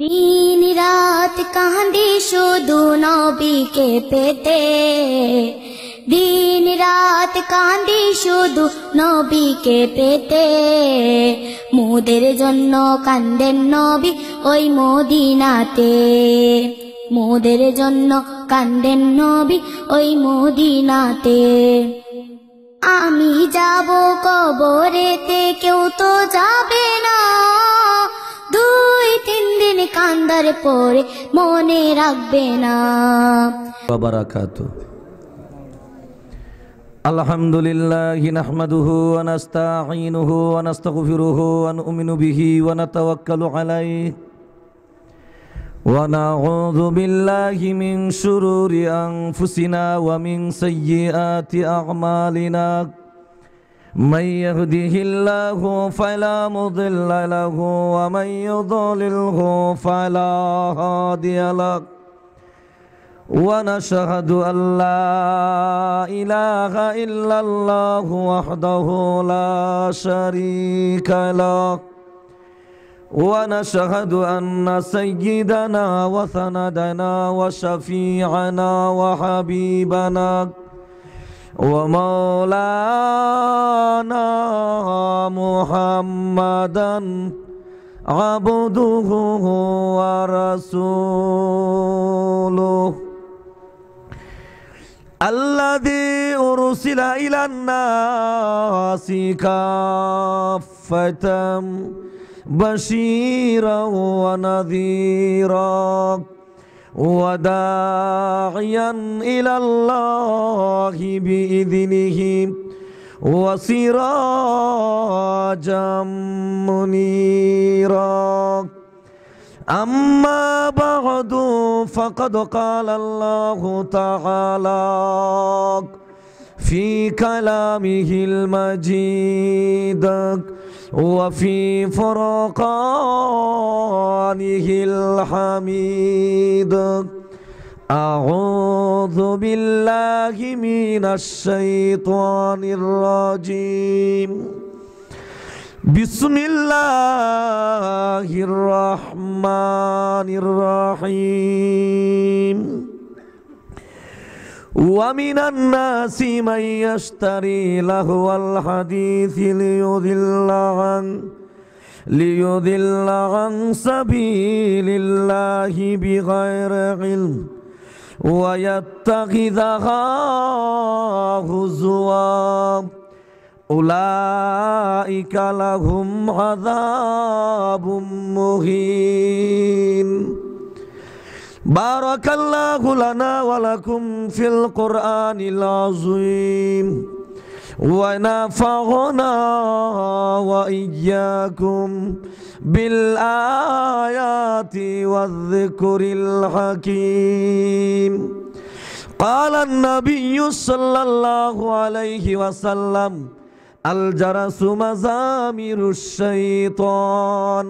দিন রাত কাঁদি শুধু নবীকে পেতে, দিন রাত কাঁদি শুধু নবীকে পেতে। মোদের জন্য কান্দেন নবী ওই মদিনাতে, মোদের জন্য কান্দেন নবী ওই মদিনাতে। আমি যাব কবরেতে কেউ তো যাবে না, 2-3 দিন কান্দার পরে মনে রাখবে না। বারাকাতু। আলহামদুলিল্লাহি নাহমাদুহু ওয়া নাস্তাঈনুহু ওয়া নাস্তাগফিরুহু ওয়া নু'মিনু বিহি ওয়া নাতাওয়াক্কালু আলাইহি ওয়া নাউযু বিল্লাহি মিন শুরুরি আনফুসিনা ওয়া মিন সাইয়্যিআতি আ'মালিনা। من يهده الله فلا مضل له ومن يضلله فلا هادي له ونشهد أن لا إله إلا الله وحده لا شريك له ونشهد أن سيدنا وسندنا وشفيعنا وحبيبنا ومولانا محمدا عبده ورسوله الذي أرسل إلى الناس كافة بشيرا ونذيرا وداعيا إلى الله بإذنه وسراجا منيرا. أما بعد فقد قال الله تعالى في كلامه المجيد وفي فرقانه الحميد. أعوذ بالله من الشيطان الرجيم. بسم الله الرحمن الرحيم. ومن الناس من يشتري لهو الحديث ليضل عن سبيل الله بغير علم ويتخذها هزوا أولئك لهم عذاب مهين. بارك الله لنا ولكم في القرآن العظيم ونفعنا وإياكم بالآيات والذكر الحكيم. قال النبي صلى الله عليه وسلم الجرس مزامير الشيطان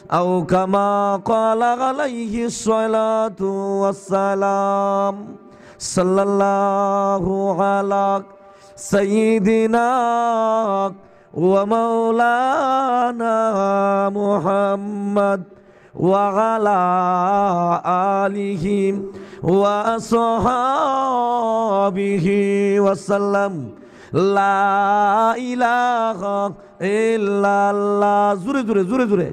أو كما قال عليه الصلاة والسلام. صلى الله على سيدنا ومولانا محمد وعلى آله وأصحابه وسلم. لا إله إلا الله. زوري زوري زوري زوري.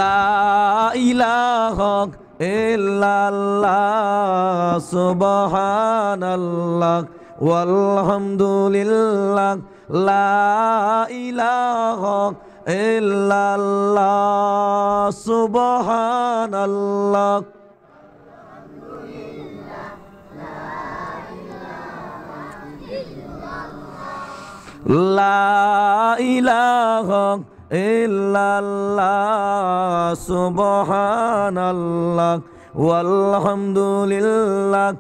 لا إله إلا الله سبحان الله والحمد لله. لا إله إلا الله سبحان الله. لا إله إلا الله سبحان الله والحمد لله.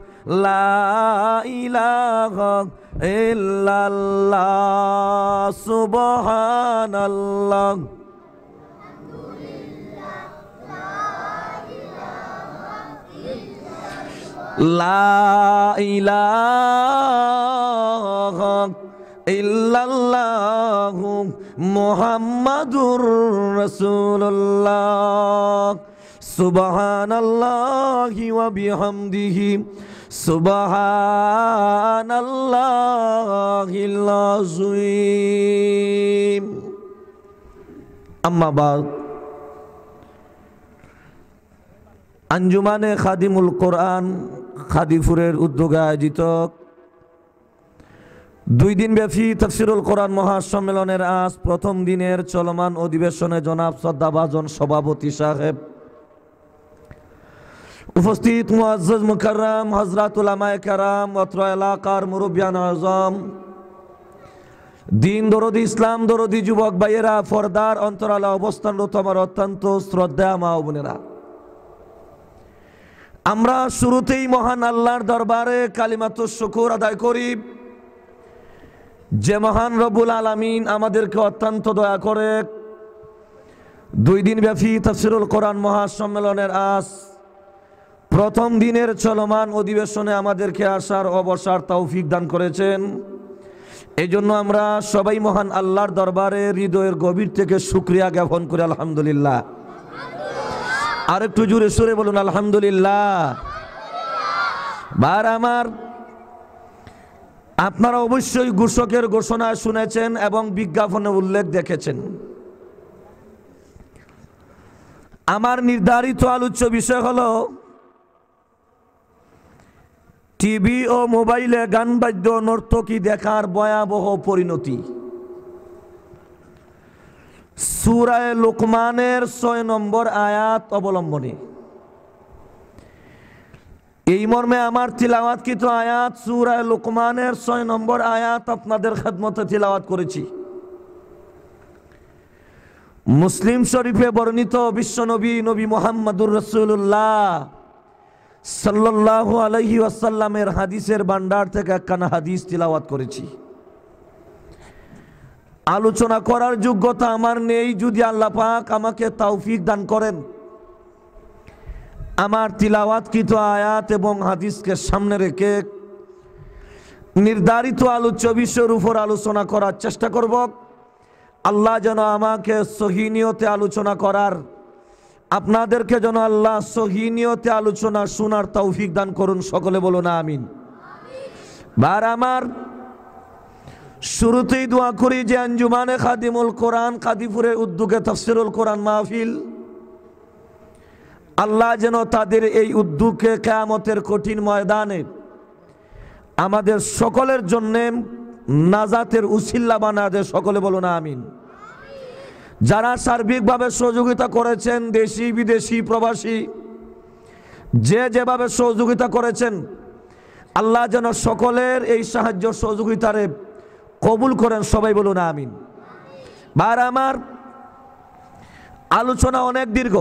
لا إله إلا الله سبحان الله. لا إله ইল্লাল্লাহু মুহাম্মাদুর রাসূলুল্লাহ সুবহানাল্লাহি ওয়া বিহামদিহি সুবহানাল্লাহিল আযীম। আম্মা বাদ। আঞ্জুমানে খাদিমুল কোরআন খাদিপুরের উদ্যোগে আয়োজিত 2 দিনব্যাপী তাফসীরুল কোরআন মহাসম্মেলনের আজ প্রথম দিনের চলমান অধিবেশনে জনাব শ্রদ্ধাভাজন সভাপতি সাহেব, উপস্থিত মুআজ্জাজ মুকাররম হযরত উলামায়ে কেরাম, অত্র এলাকার মুরব্বিয়ান আযম, দিন দরদি ইসলাম দরদি যুবক ভাইয়েরা, পর্দার অন্তরালে অবস্থানরত আমার অত্যন্ত শ্রদ্ধা মা ও বোনেরা, আমরা শুরুতেই মহান আল্লাহর দরবারে কালিমাতুশ শুকর আদায় করি যে মহান রব্বুল আলামিন আমাদেরকে অত্যন্ত দয়া করে 2 দিনব্যাপী তাফসীরুল কোরআন মহাসম্মেলনের আজ প্রথম দিনের চলমান অধিবেশনে আমাদেরকে আসার অবসর তৌফিক দান করেছেন। এই জন্য আমরা সবাই মহান আল্লাহর দরবারে হৃদয়ের গভীর থেকে শুকরিয়া জ্ঞাপন করি আলহামদুলিল্লাহ। আর একটু জোরে সুরে বলুন আলহামদুলিল্লাহ। বার আমার, আপনারা অবশ্যই ঘোষকের ঘোষণা শুনেছেন এবং বিজ্ঞাপনে উল্লেখ দেখেছেন। আমার নির্ধারিত আলোচ্য বিষয় হলো টিভি ও মোবাইলে গান বাদ্য নর্তকী দেখার ভয়াবহ পরিণতি। সূরা লুকমানের 6 নম্বর আয়াত অবলম্বনে এই মর্মে আমার তিলাওয়াতকৃত আয়াত সূরা লুকমানের 6 নম্বর আয়াত আপনাদের খেদমতে তিলাওয়াত করেছি। মুসলিম শরীফে বর্ণিত বিশ্বনবী নবী মুহাম্মদুর রাসূলুল্লাহ সাল্লাল্লাহু আলাইহি ওয়াসাল্লামের হাদিসের ভান্ডার থেকে একখানা হাদিস তিলাওয়াত করেছি। আলোচনা করার যোগ্যতা আমার নেই, যদি আল্লাহ পাক আমাকে তৌফিক দান করেন আমার তিলাওয়াতকৃত আয়াত এবং হাদিসকে সামনে রেখে নির্ধারিত আলোচ্য বিষয়ের উপর আলোচনা করার চেষ্টা করব। আল্লাহ যেন আমাকে সহি নিয়তে আলোচনা করার, আপনাদেরকে যেন আল্লাহ সহি নিয়তে আলোচনা শোনার তৌফিক দান করুন। সকলে বলুন আমিন। বার আমার, শুরুতেই দোয়া করি যে আঞ্জুমানে খাদিমুল কোরআন খাদিপুরের উদ্যোগে তাফসীরুল কোরআন মাহফিল, আল্লাহ যেন তাদের এই উদ্যোগকে কিয়ামতের কঠিন ময়দানে আমাদের সকলের জন্য নাজাতের উসিলা বানায় দেয়। সকলে বলুন আমিন। যারা সার্বিকভাবে সহযোগিতা করেছেন, দেশি বিদেশি প্রবাসী, যে যেভাবে সহযোগিতা করেছেন, আল্লাহ যেন সকলের এই সাহায্য সহযোগিতারে কবুল করেন। সবাই বলুন আমিন। বার আমার, আলোচনা অনেক দীর্ঘ,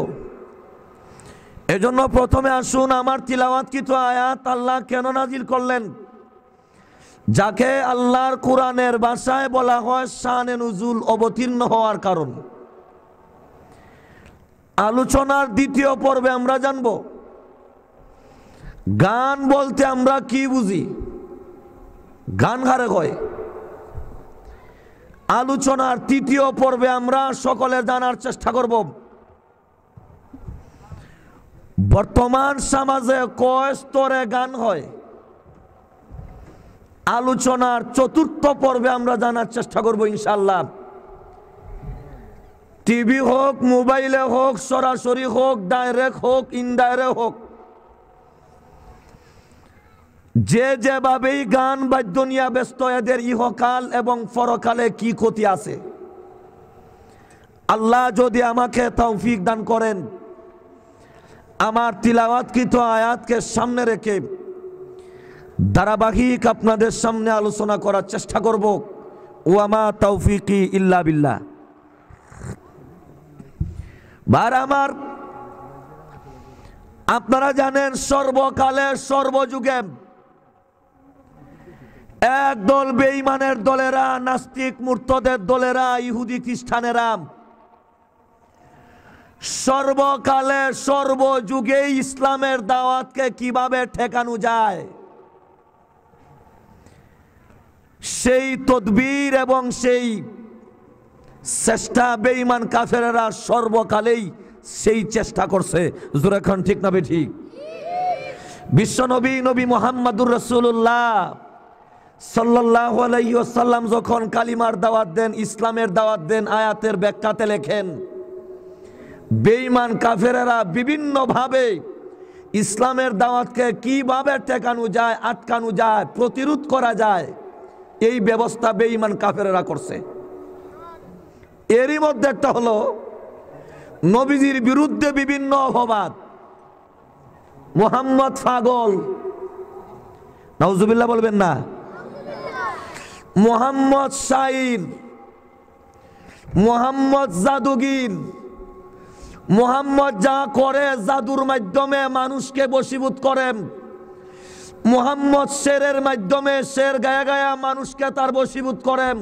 এজন্য প্রথমে আসুন আমার তিলাওয়াতকৃত আয়াত আল্লাহ কেন নাজিল করলেন, যাকে আল্লাহর কোরআনের ভাষায় বলা হয় শানে নুজুল, অবতীর্ণ হওয়ার কারণ। আলোচনার দ্বিতীয় পর্বে আমরা জানব গান বলতে আমরা কি বুঝি, গান কারে হয়। আলোচনার তৃতীয় পর্বে আমরা সকলে জানার চেষ্টা করব বর্তমান সমাজে কয় স্তরে গান হয়। আলোচনার চতুর্থ পর্বে আমরা জানার চেষ্টা করব ইনশাআল্লাহ টিভি হোক, মোবাইলে হোক, সরাসরি হোক, ডাইরেক্ট হোক, ইনডাইরেক্ট হোক, যে যেভাবেই গান বাদ্য নিয়ে ব্যস্ত, এদের ইহকাল এবং পরকালে কি ক্ষতি আছে। আল্লাহ যদি আমাকে তৌফিক দান করেন আমার তিলাওয়াতকৃত আয়াতকে সামনে রেখে ধারাবাহিক আপনাদের সামনে আলোচনা করার চেষ্টা করব। ওয়ামা তৌফিকি ইল্লা বিল্লাহ। বার আমার, আপনারা জানেন সর্বকালে সর্বযুগে একদল বেঈমানের দলেরা, নাস্তিক মুরতাদের দলেরা, ইহুদি খ্রিস্টানেরা সর্বকালে সর্বযুগে ইসলামের দাওয়াতকে কিভাবে ঠেকানো যায় সেই তদবির এবং সেই চেষ্টা বেঈমান কাফেরেরা সর্বকালেই সেই চেষ্টা করছে। জোরে খান ঠিক না বেঠিক? বিশ্বনবী নবী মুহাম্মদুর রাসূলুল্লাহ সাল্লাল্লাহু আলাইহি ওয়াসাল্লাম যখন কালিমার দাওয়াত দেন, ইসলামের দাওয়াত দেন, আয়াতের ব্যাখ্যাতে লেখেন বেঈমান কাফেরেরা বিভিন্নভাবে ইসলামের দাওয়াতকে কিভাবে ঠেকানো যায়, আটকানো যায়, প্রতিরোধ করা যায়, এই ব্যবস্থা বেঈমান কাফেরেরা করছে। এরই মধ্যে একটা হলো নবীজির বিরুদ্ধে বিভিন্ন অপবাদ। মুহাম্মদ পাগল, নাউজুবিল্লাহ বলবেন না। মুহাম্মদ শাইর, মুহাম্মদ জাদুগির, মুহাম্মদ যা করে জাদুর মাধ্যমে মানুষকে বশীভূত করেন, মুহাম্মদ শেরের মাধ্যমে শের গায়া গায়া মানুষকে তার বশীভূত করেন,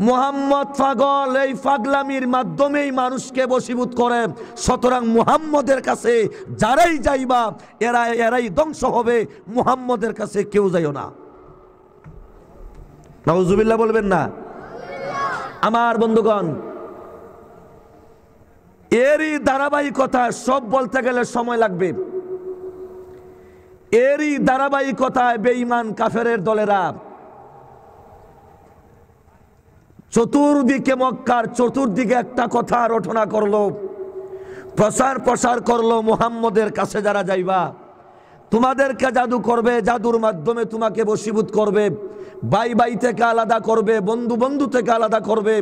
মুহাম্মদ পাগল, এই পাগলামির মাধ্যমেই মানুষকে বশীভূত করে। সুতরাং মুহাম্মদের কাছে যারাই যাইবা এরাই ধ্বংস হবে, মুহাম্মদের কাছে কেউ যাইও না। নাউজুবিল্লাহ বলবেন না। আমার বন্ধুগণ, এরই ধারাবাহিকতা, সব বলতে গেলে সময় লাগবে, এরই ধারাবাহিকতায় বেঈমান কাফেরের দলেরা চতুর্দিকে, মক্কার চতুর্দিকে একটা কথা রটনা করলো, প্রসার করলো, মুহাম্মদের কাছে যারা যাইবা তোমাদেরকে জাদু করবে, জাদুর মাধ্যমে তোমাকে বশীভূত করবে, ভাই ভাই থেকে আলাদা করবে, বন্ধু বন্ধু থেকে আলাদা করবে,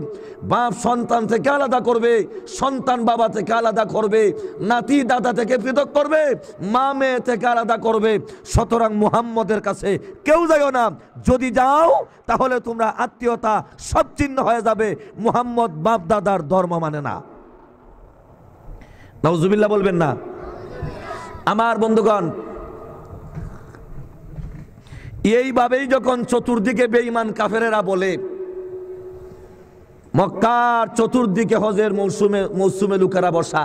বাপ সন্তান থেকে আলাদা করবে, সন্তান বাবা থেকে আলাদা করবে, নাতি দাদা থেকে পৃথক করবে, মা মেয়ে থেকে আলাদা করবে। সুতরাং মুহাম্মদের কাছে কেউ যাইও না, যদি যাও তাহলে তোমরা আত্মীয়তা সব চিহ্ন হয়ে যাবে। মুহাম্মদ বাপ দাদার ধর্ম মানে না। নাউজুবিল্লাহ বলবেন না। আমার বন্ধুগণ, এইভাবেই যখন চতুর্দিকে বেঈমান কাফেরেরা বলে, মক্কার চতুর্দিকে হজের মৌসুমে লোকেরা বসা,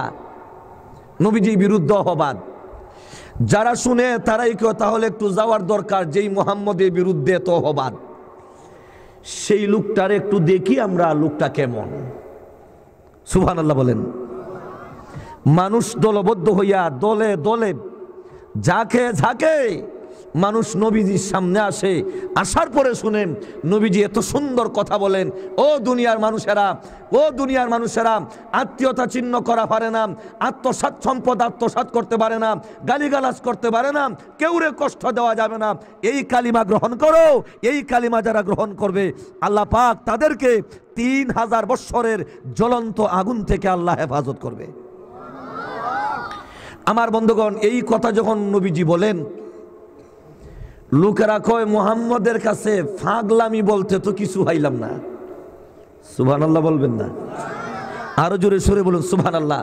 নবীজির বিরুদ্ধে অপবাদ, যারা শুনে তারাই কেউ তাহলে একটু যাওয়ার দরকার, যেই মুহাম্মদের বিরুদ্ধে তো অপবাদ, সেই লোকটার একটু দেখি আমরা, লোকটা কেমন। সুবহানাল্লাহ বলেন। মানুষ দলবদ্ধ হইয়া দলে দলে ঝাঁকে ঝাঁকে মানুষ নবীজির সামনে আসে, আসার পরে শুনেন নবীজি এত সুন্দর কথা বলেন। ও দুনিয়ার মানুষেরা, আত্মীয়তা চিহ্ন করা পারে না, আত্মসাৎ সম্পদ আত্মসাৎ করতে পারে না, গালিগালাজ করতে পারে না, কেউরে কষ্ট দেওয়া যাবে না। এই কালিমা গ্রহণ করো, এই কালিমা যারা গ্রহণ করবে আল্লাহ পাক তাদেরকে 3000 বৎসরের জ্বলন্ত আগুন থেকে আল্লাহ হেফাজত করবে। আমার বন্ধুগণ, এই কথা যখন নবীজি বলেন, লোকেরা কয় মুহাম্মদের কাছে পাগলামি বলতে তো কিছু হাইলাম না। সুবহানাল্লাহ বলবেন না? আরো জোরে সরে বলুন সুবহানাল্লাহ।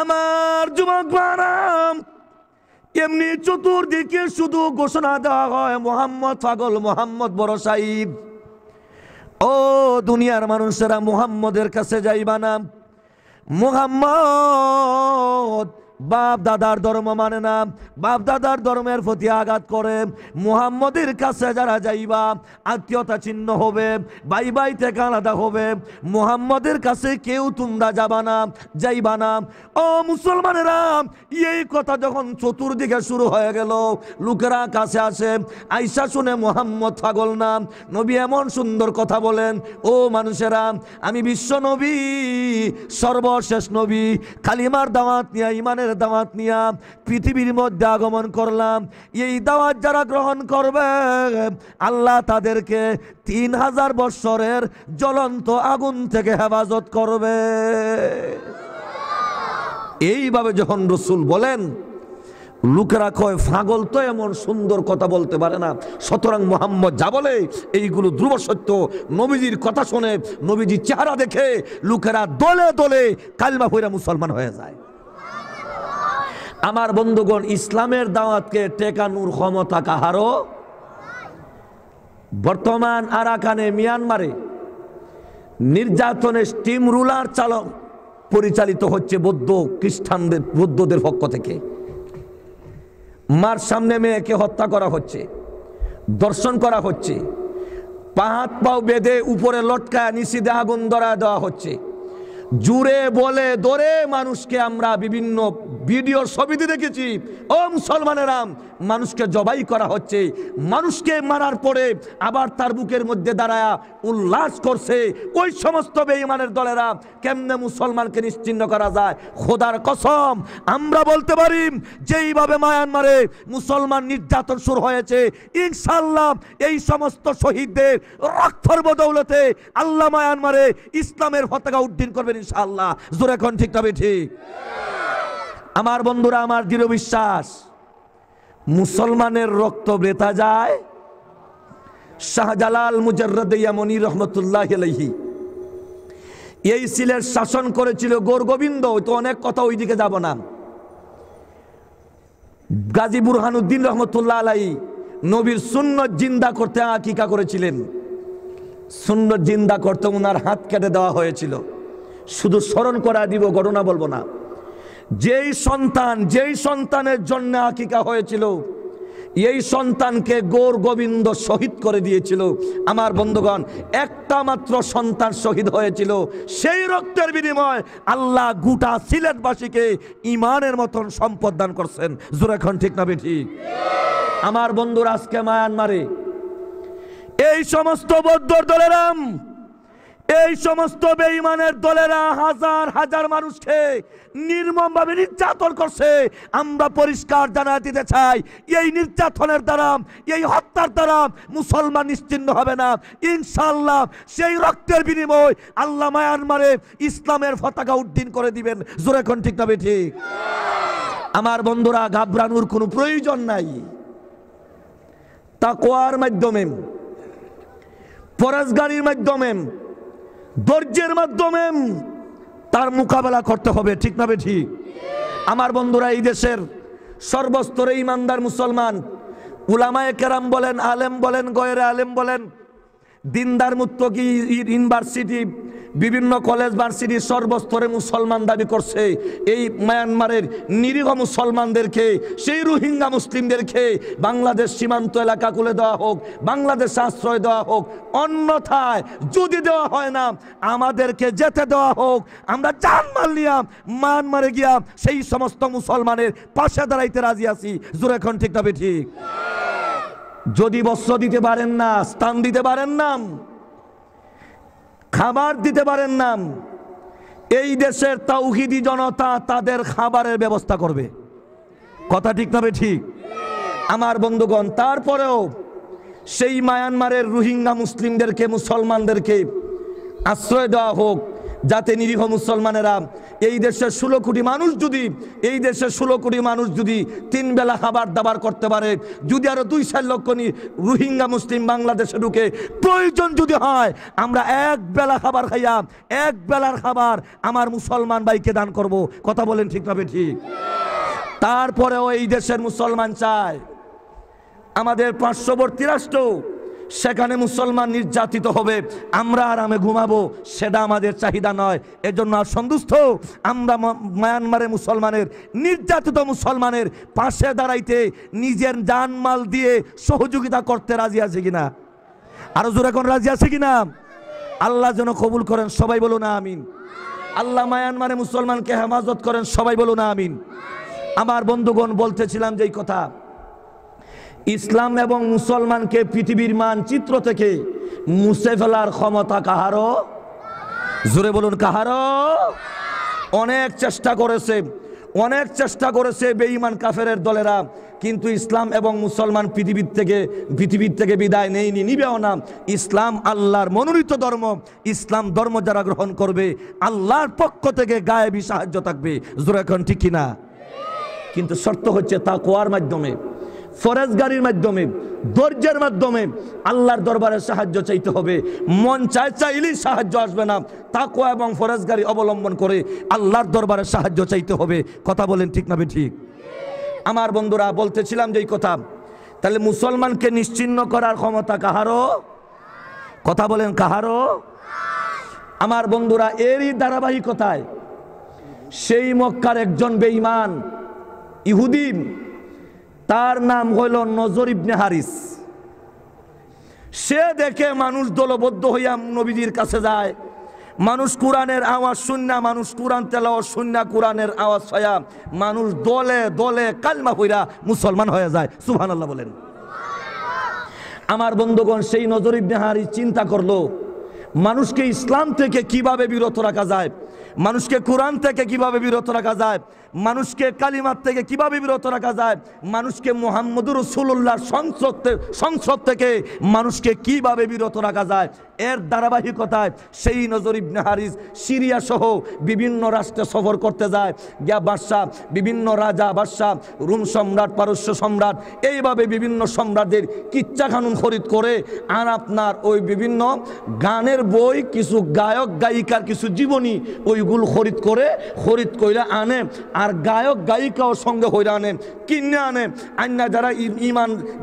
আমার যুবক বারাম, এমনি চতুর্দিকে শুধু ঘোষণা দেওয়া হয় মুহাম্মদ পাগল, মুহাম্মদ বড় সাহিব। ও দুনিয়ার মানুষেরা, মুহাম্মদের কাছে যাইবা না। মুহাম্মদ বাপ দাদার ধর্ম মানে না, বাপ দাদার ধর্মের প্রতি আঘাত করে। মুহাম্মদের কাছে যারা যাইবা আত্মীয়তা চিহ্ন হবে, ভাই ভাই থেকে আলাদা হবে। মুহাম্মদের কাছে কেউ তোমরা যাবা না, যাইবা না। ও মুসলমানেরা, এই কথা যখন চতুর্দিকে শুরু হয়ে গেল, লোকেরা কাছে আসে, আইসা শুনে মুহাম্মদ পাগল না, নবী এমন সুন্দর কথা বলেন। ও মানুষেরা, আমি বিশ্ব নবী, সর্বশেষ নবী, কালিমার দাওয়াত নিয়ে, ইমানের দাওয়াত নিয়া পৃথিবীর মধ্যে আগমন করলাম। এই দাওয়াত যারা গ্রহণ করবে আল্লাহ তাদেরকে 3000 বৎসরের জ্বলন্ত আগুন থেকে হেফাজত করবে। এইভাবে যখন রাসূল বলেন, লোকেরা কয় পাগল তো এমন সুন্দর কথা বলতে পারে না। সুতরাং মুহাম্মদ যা বলে এইগুলো ধ্রুব সত্য। নবীজির কথা শুনে, নবীজির চেহারা দেখে লোকেরা দলে দলে কালিমা পড়ে মুসলমান হয়ে যায়। আমার বন্ধুগণ, ইসলামের দাওয়াতকে টেকানোর ক্ষমতা কাহারও। বর্তমান আরাকানে, মিয়ানমারে নির্যাতনের স্টিম রুলার চালক পরিচালিত হচ্ছে বৌদ্ধদের পক্ষ থেকে। মার সামনে মেয়েকে হত্যা করা হচ্ছে, দর্শন করা হচ্ছে, পা হাত পাও বেঁধে উপরে লটকায় নিচে আগুন ধরা দেওয়া হচ্ছে, জুড়ে বলে দরে মানুষকে আমরা বিভিন্ন ভিডিওর ছবিতে দেখেছি। ও মুসলমানেরা, মানুষকে জবাই করা হচ্ছে, মানুষকে মারার পরে আবার তার বুকের মধ্যে দাঁড়ায়া উল্লাস করছে। ওই সমস্ত বেঈমানের দলেরা কেমনে মুসলমানকে নিশ্চিহ্ন করা যায়? খোদার কসম আমরা বলতে পারি, যেইভাবে মায়ানমারে মুসলমান নির্যাতন শুরু হয়েছে, ইনশাআল্লাহ এই সমস্ত শহীদদের রক্তের বদৌলতে আল্লাহ মায়ানমারে ইসলামের পতাকা উড্ডীন করবেন ইনশাআল্লাহ। জোরে কোন ঠিক তবে ঠিক। আমার বন্ধুরা, আমার দৃঢ় বিশ্বাস, মুসলমানের রক্ত বেতা যায়। শাহজালাল মুজাররদ ইয়ামনি রহমতুল্লাহ আলাইহি এই সিলেট শাসন করেছিল গোরগোবিন্দ। তো অনেক কথা ওইদিকে যাব না। গাজী বুরহানুদ্দিন রহমতুল্লাহ আলাইহি নবীর সুন্নত জিন্দা করতে আকিকা করেছিলেন। সুন্নত জিন্দা করতে ওনার হাত কেটে দেওয়া হয়েছিল। শুধু স্মরণ করা দিব, ঘটনা বলবো না। যেই সন্তানের জন্য আকিকা হয়েছিল, এই সন্তানকে গৌর গোবিন্দ শহীদ করে দিয়েছিল। আমার বন্ধুগণ, একটা মাত্র সন্তান শহীদ হয়েছিল, সেই রক্তের বিনিময় আল্লাহ গোটা সিলেটবাসীকে ইমানের মতন সম্পদ দান করছেন। জোরে এখন ঠিক না ঠিক? আমার বন্ধুরা, আজকে মায়ানমারে এই সমস্ত বৌদ্ধর দলেরা, এই সমস্ত বেঈমানের দলেরা হাজার হাজার মানুষকে নির্মমভাবে নির্যাতন করছে। আমরা পরিষ্কার জানা দিতে চাই, এই নির্যাতনের দ্বারা, এই হত্যার দ্বারা মুসলমান নিশ্চিহ্ন হবে না ইনশাআল্লাহ। সেই রক্তের বিনিময় আল্লাহ মায়ানমারে ইসলামের পতাকা উড্ডীন করে দিবেন। জোরে কোন ঠিক না ঠিক? আমার বন্ধুরা, ঘাবড়ানোর কোনো প্রয়োজন নাই। তাকওয়ার মাধ্যমে, পরহেজগারির মাধ্যমে, ধৈর্যের মাধ্যমে তার মোকাবেলা করতে হবে। ঠিক না ঠিক? আমার বন্ধুরা, এই দেশের সর্বস্তরে ইমানদার মুসলমান, উলামায়ে কেরাম বলেন, আলেম বলেন, গয়রে আলেম বলেন, দিনদার মুত্তাকি, ইউনিভার্সিটি, বিভিন্ন কলেজ ভার্সিটি সর্বস্তরে মুসলমান দাবি করছে এই মায়ানমারের নিরীহ মুসলমানদেরকে, সেই রোহিঙ্গা মুসলিমদেরকে বাংলাদেশ সীমান্ত এলাকা খুলে দেওয়া হোক, বাংলাদেশে আশ্রয় দেওয়া হোক। অন্যথায় যদি দেওয়া হয় না, আমাদেরকে যেতে দেওয়া হোক। আমরা জানমাল নিয়া মায়ানমারে গিয়া সেই সমস্ত মুসলমানের পাশে দাঁড়াইতে রাজি আছি। জোরে এখন ঠিক তবে ঠিক। যদি বস্ত্র দিতে পারেন না, স্থান দিতে পারেন না, খাবার দিতে পারেন না, এই দেশের তাওহীদি জনতা তাদের খাবারের ব্যবস্থা করবে। কথা ঠিক না ঠিক? আমার বন্ধুগণ, তারপরেও সেই মায়ানমারের রোহিঙ্গা মুসলিমদেরকে, মুসলমানদেরকে আশ্রয় দেওয়া হোক, যাতে নিরীহ মুসলমানেরা, এই দেশের 16 কোটি মানুষ যদি, এই দেশের 16 কোটি মানুষ যদি 3 বেলা খাবার দাবার করতে পারে, যদি আরো 2-4 লক্ষ রোহিঙ্গা মুসলিম বাংলাদেশে ঢুকে, প্রয়োজন যদি হয় আমরা 1 বেলা খাবার খাইয়া 1 বেলার খাবার আমার মুসলমান ভাইকে দান করব। কথা বলেন ঠিক না ঠিক? তারপরেও এই দেশের মুসলমান চায় আমাদের পার্শ্ববর্তী রাষ্ট্র, সেখানে মুসলমান নির্যাতিত হবে, আমরা আরামে ঘুমাবো, সেটা আমাদের চাহিদা নয়। এজন্য সন্তুষ্ট আমরা মায়ানমারে মুসলমানের, নির্যাতিত মুসলমানের পাশে দাঁড়াইতে নিজের জানমাল দিয়ে সহযোগিতা করতে রাজি আছে কিনা? আরো জোরে কোন রাজি আছে কিনা? আল্লাহ যেন কবুল করেন, সবাই বলুন আমিন। আল্লাহ মায়ানমারে মুসলমানকে হেফাজত করেন, সবাই বলুন আমিন। আমার বন্ধুগণ, বলতেছিলাম যেই কথা, ইসলাম এবং মুসলমানকে পৃথিবীর মানচিত্র থেকে মুছে ফেলার ক্ষমতা কাহারও? জোরে বলুন কাহারও? অনেক চেষ্টা করেছে বেঈমান কাফেরের দলেরা, কিন্তু ইসলাম এবং মুসলমান পৃথিবীর থেকে বিদায় নেয়নি, নিবেও না। ইসলাম আল্লাহর মনোনীত ধর্ম। ইসলাম ধর্ম যারা গ্রহণ করবে, আল্লাহর পক্ষ থেকে গায়েবী সাহায্য থাকবে। জোরে এখন ঠিক কিনা? কিন্তু শর্ত হচ্ছে তাকওয়ার মাধ্যমে, ফরজগারির মাধ্যমে, ধৈর্যের মাধ্যমে আল্লাহর দরবারে সাহায্য চাইতে হবে। মন চাইলেই সাহায্য আসবে না। তাকওয়া এবং ফরজগারি অবলম্বন করে আল্লাহর দরবারে সাহায্য চাইতে হবে। কথা বলেন ঠিক না ঠিক? আমার বন্ধুরা, বলতেছিলাম যে এই কথা, তাহলে মুসলমানকে নিশ্চিহ্ন করার ক্ষমতা কাহারও? কথা বলেন কাহারও? আমার বন্ধুরা, এরই ধারাবাহিকতায় সেই মক্কার একজন বেঈমান ইহুদি, তার নাম হইল নজর ইবনে হারিস। সে দেখে মানুষ দলবদ্ধ হইয়া নবীজির কাছে যায়, মানুষ কোরআনের আওয়াজ শুননা, মানুষ কোরআন তেলাওয়াত শুননা, কোরআনের আওয়াজ পায়া মানুষ দলে দলে কালমা পড়া মুসলমান হয়ে যায়। সুবহানাল্লাহ বলেন। আমার বন্ধুগণ, সেই নজর ইবনে হারিস চিন্তা করলো মানুষকে ইসলাম থেকে কিভাবে বিরত রাখা যায়, মানুষকে কোরআন থেকে কিভাবে বিরত রাখা যায়, মানুষকে কালিমার থেকে কিভাবে বিরত রাখা যায়, মানুষকে মুহাম্মদুর রাসূলুল্লাহর সংসদ থেকে মানুষকে কিভাবে বিরত রাখা যায়। এর ধারাবাহিকতায় সেই নজর ইবনে হারিস সিরিয়া সহ বিভিন্ন রাষ্ট্রে সফর করতে যায়। গিয়া বাদশাহ, বিভিন্ন রাজা বাদশাহ, রোম সম্রাট, পারস্য সম্রাট, এইভাবে বিভিন্ন সম্রাটদের কিচ্ছা কানুন খরিদ করে আর আপনার ওই বিভিন্ন গানের বই, কিছু গায়ক গায়িকার কিছু জীবনী, ওইগুলো খরিদ করে আনে, আর গায়ক গায়িকাও সঙ্গে হইরা আনে, কিনে আনে। আন্না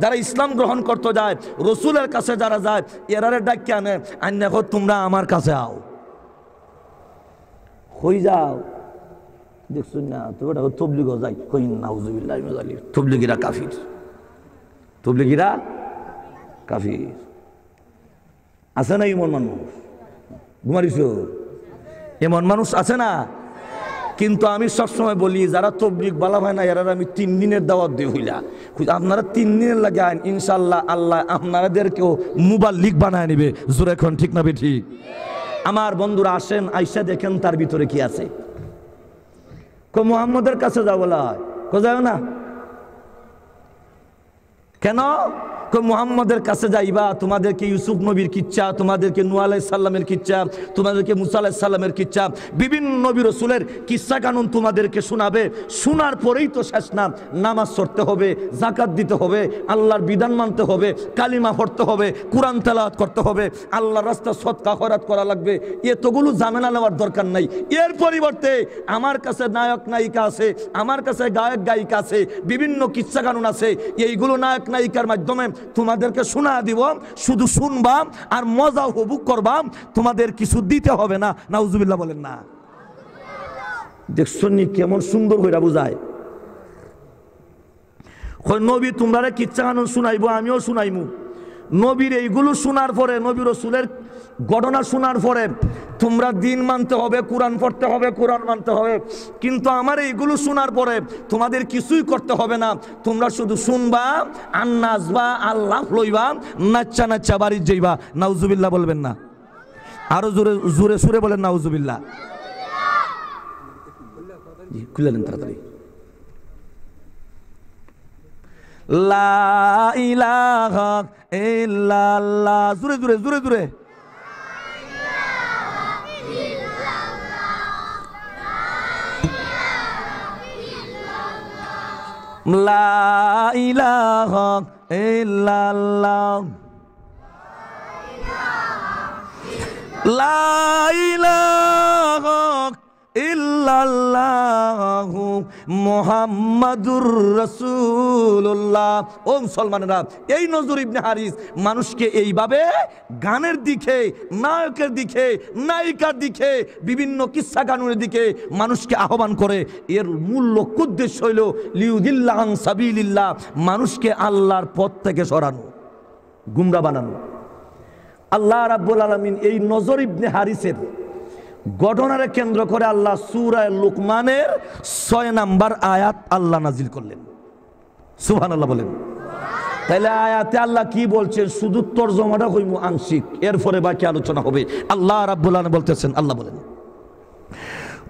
যারা ইসলাম গ্রহণ করতে যায়, রসুলের কাছে যারা যায়, এরারে ডাকিয়ে আনে, আন্না তোমরা আমার কাছে আও, হই যাও। দেখছুন না তোমরা তবলিগও যাই, কই নাউজুবিল্লাহ, তবলিগিরা কাফির, তবলিগিরা কাফির। আছে না এমন মানুষ? ঘুমারিস এমন মানুষ আছে না? কিন্তু আমি সবসময় বলি যারা তবলিগ বালা হয় না, এরা আমি 3 দিনের দাওয়াত দিয়ে হইলা, আপনারা 3 দিনের লাগে আইন, ইনশাল্লাহ আল্লাহ আপনাদেরকেও মুবাল্লিগ বানায় নিবে। জোরে এখন ঠিক না ঠিক? আমার বন্ধুরা আসেন, আইসা দেখেন তার ভিতরে কি আছে। মুহাম্মদের কাছে যাও বলা হয়, যাও না কেন? মুহাম্মদের কাছে যাইবা, তোমাদেরকে ইউসুফ নবীর কিচ্ছা, তোমাদেরকে নূহ আলাইহিস সালামের কিচ্ছা, তোমাদেরকে মুসা আলাইহিস সালামের কিচ্ছা, বিভিন্ন নবী রাসূলের কিচ্ছা কানুন তোমাদেরকে শোনাবে। শোনার পরেই তো শেষ না, নামাজ পড়তে হবে, যাকাত দিতে হবে, আল্লাহর বিধান মানতে হবে, কালিমা পড়তে হবে, কোরআন তেলাওয়াত করতে হবে, আল্লাহর রাস্তায় সদকা খয়রাত করা লাগবে। এতগুলো ঝামেলা নেওয়ার দরকার নাই। এর পরিবর্তে আমার কাছে নায়ক নায়িকা আছে, আমার কাছে গায়ক গায়িকা আছে, বিভিন্ন কিচ্ছা কানুন আছে, এইগুলো নায়ক নায়িকার মাধ্যমে তোমাদেরকে শোনা দিব, শুধু শুনবা আর মজা উপভোগ করবা, তোমাদের কিছু দিতে হবে না। নাউজুবিল্লাহ বলেন না? দেখছেন কেমন সুন্দর হইরা বুঝায়। নবী তোমরা কিচ্ছা কানুন শুনাইবো, আমিও শুনাইমু। নবীর এইগুলো শোনার পরে, নবী রাসূলের ঘটনা শোনার পরে তোমরা দিন মানতে হবে, কোরআন পড়তে হবে, কোরআন মানতে হবে। কিন্তু আমার এইগুলো শোনার পরে তোমাদের কিছুই করতে হবে না, তোমরা শুধু শুনবা আর নাচবা, আল্লাহ লইবা, নাচ্চা নাচ্চা বাড়ি যাইবা। নাউজুবিল্লাহ বলবেন না? আরো জোরে জোরে সুরে বলেন নাউজুবিল্লাহ। খুলে নেন তাড়াতাড়ি। লা ইলাহা ইল্লাল্লাহ, জোরে জোরে জোরে জোরে। লা ইলাহা ইল্লাল্লাহ, লা ইলাহা ইল্লাল্লাহু মুহাম্মাদুর রাসূলুল্লাহ। ও মুসলমানেরা, এই নজর ইবনে হারিস মানুষকে এইভাবে গানের দিকে, নায়কের দিকে, নায়িকার দিকে, বিভিন্ন কিচ্ছা কানুনের দিকে মানুষকে আহ্বান করে। এর মূল লক্ষ্য উদ্দেশ্য হইল লিউদিল্লাহ আন সাবিলিল্লাহ, মানুষকে আল্লাহর পথ থেকে সরানো, গুমরা বানানো। আল্লাহ রাব্বুল আলামিন এই নজর ইবনে হারিসের ঘটনারে কেন্দ্র করে আল্লাহ সূরা লুকমানের 6 নম্বর আয়াত আল্লাহ নাজিল করলেন। সুবহানাল্লাহ বলেন। তাহলে আয়াতে আল্লাহ কি বলছেন শুধু তরজমাটা কইমু আংশিক, এরপরে বাকি আলোচনা হবে। আল্লাহ রাব্বুল আলামিন বলতেছেন, আল্লাহ বলেন,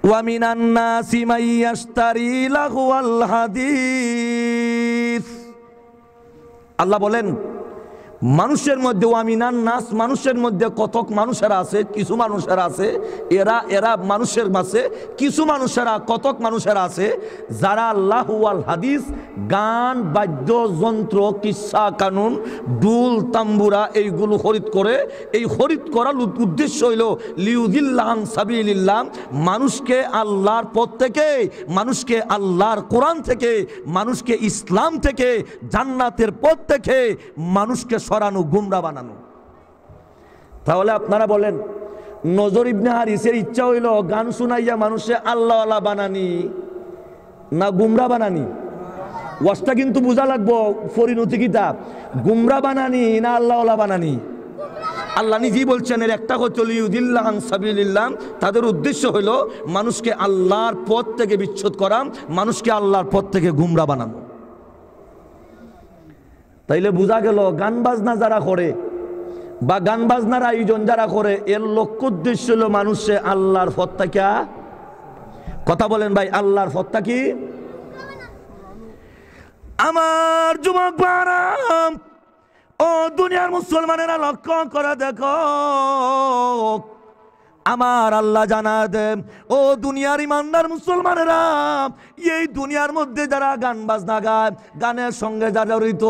ওয়া মিনান নাসি মাইয়াশতারি লাহওয়াল হাদিস। আল্লাহ বলেন মানুষের মধ্যে, ওয়ামিনান নাস, মানুষের মধ্যে কতক মানুষেরা আছে, কিছু মানুষেরা আছে, এরা মানুষের মাঝে কিছু মানুষেরা, কতক মানুষেরা আছে যারা লাহু ওয়াল হাদিস, গান বাদ্যযন্ত্র, কিচ্ছা কানুন, ডুল তাম্বুরা, এইগুলো খরিদ করে। এই খরিদ করার উদ্দেশ্য হইল লিউদিল্লাহ আন সাবিলিল্লাহ, মানুষকে আল্লাহর পথ থেকে, মানুষকে আল্লাহর কোরআন থেকে, মানুষকে ইসলাম থেকে, জান্নাতের পথ থেকে মানুষকে সরানো, গুমরা বানানো। তাহলে আপনারা বলেন নজর ইবনে হারিসের ইচ্ছা হইল গান শুনাইয়া মানুষে আল্লাহওয়ালা বানানি না গুমরা বানানি? ওয়াজটা কিন্তু বোঝা লাগবো, পরিণতি কিতাব, গুমরা বানানি না আল্লাহওয়ালা বানানি? আল্লাহ নিজেই বলছেন এর একটা হচ্ছে লিউদিল্লাহ আন সাবিলিল্লাহ, তাদের উদ্দেশ্য হলো মানুষকে আল্লাহর পথ থেকে বিচ্ছুত করা, মানুষকে আল্লাহর পথ থেকে গুমরা বানানো। তাইলে বোঝা গেল গান বাজনা যারা করে বা গান বাজনার আয়োজন যারা করে এর লক্ষ্য উদ্দেশ্য হলো মানুষে আল্লাহর পথ থেকে, কথা বলেন ভাই, আল্লাহর পথটা কি? আমার যুবক ভাইরা ও দুনিয়ার মুসলমানেরা লক্ষ্য করে দেখো, আমার আল্লাহ জানা দেন ও দুনিয়ার ইমানদার মুসলমানেরা, এই দুনিয়ার মধ্যে যারা গান বাজনা গায়, গানের সঙ্গে যারা জড়িত,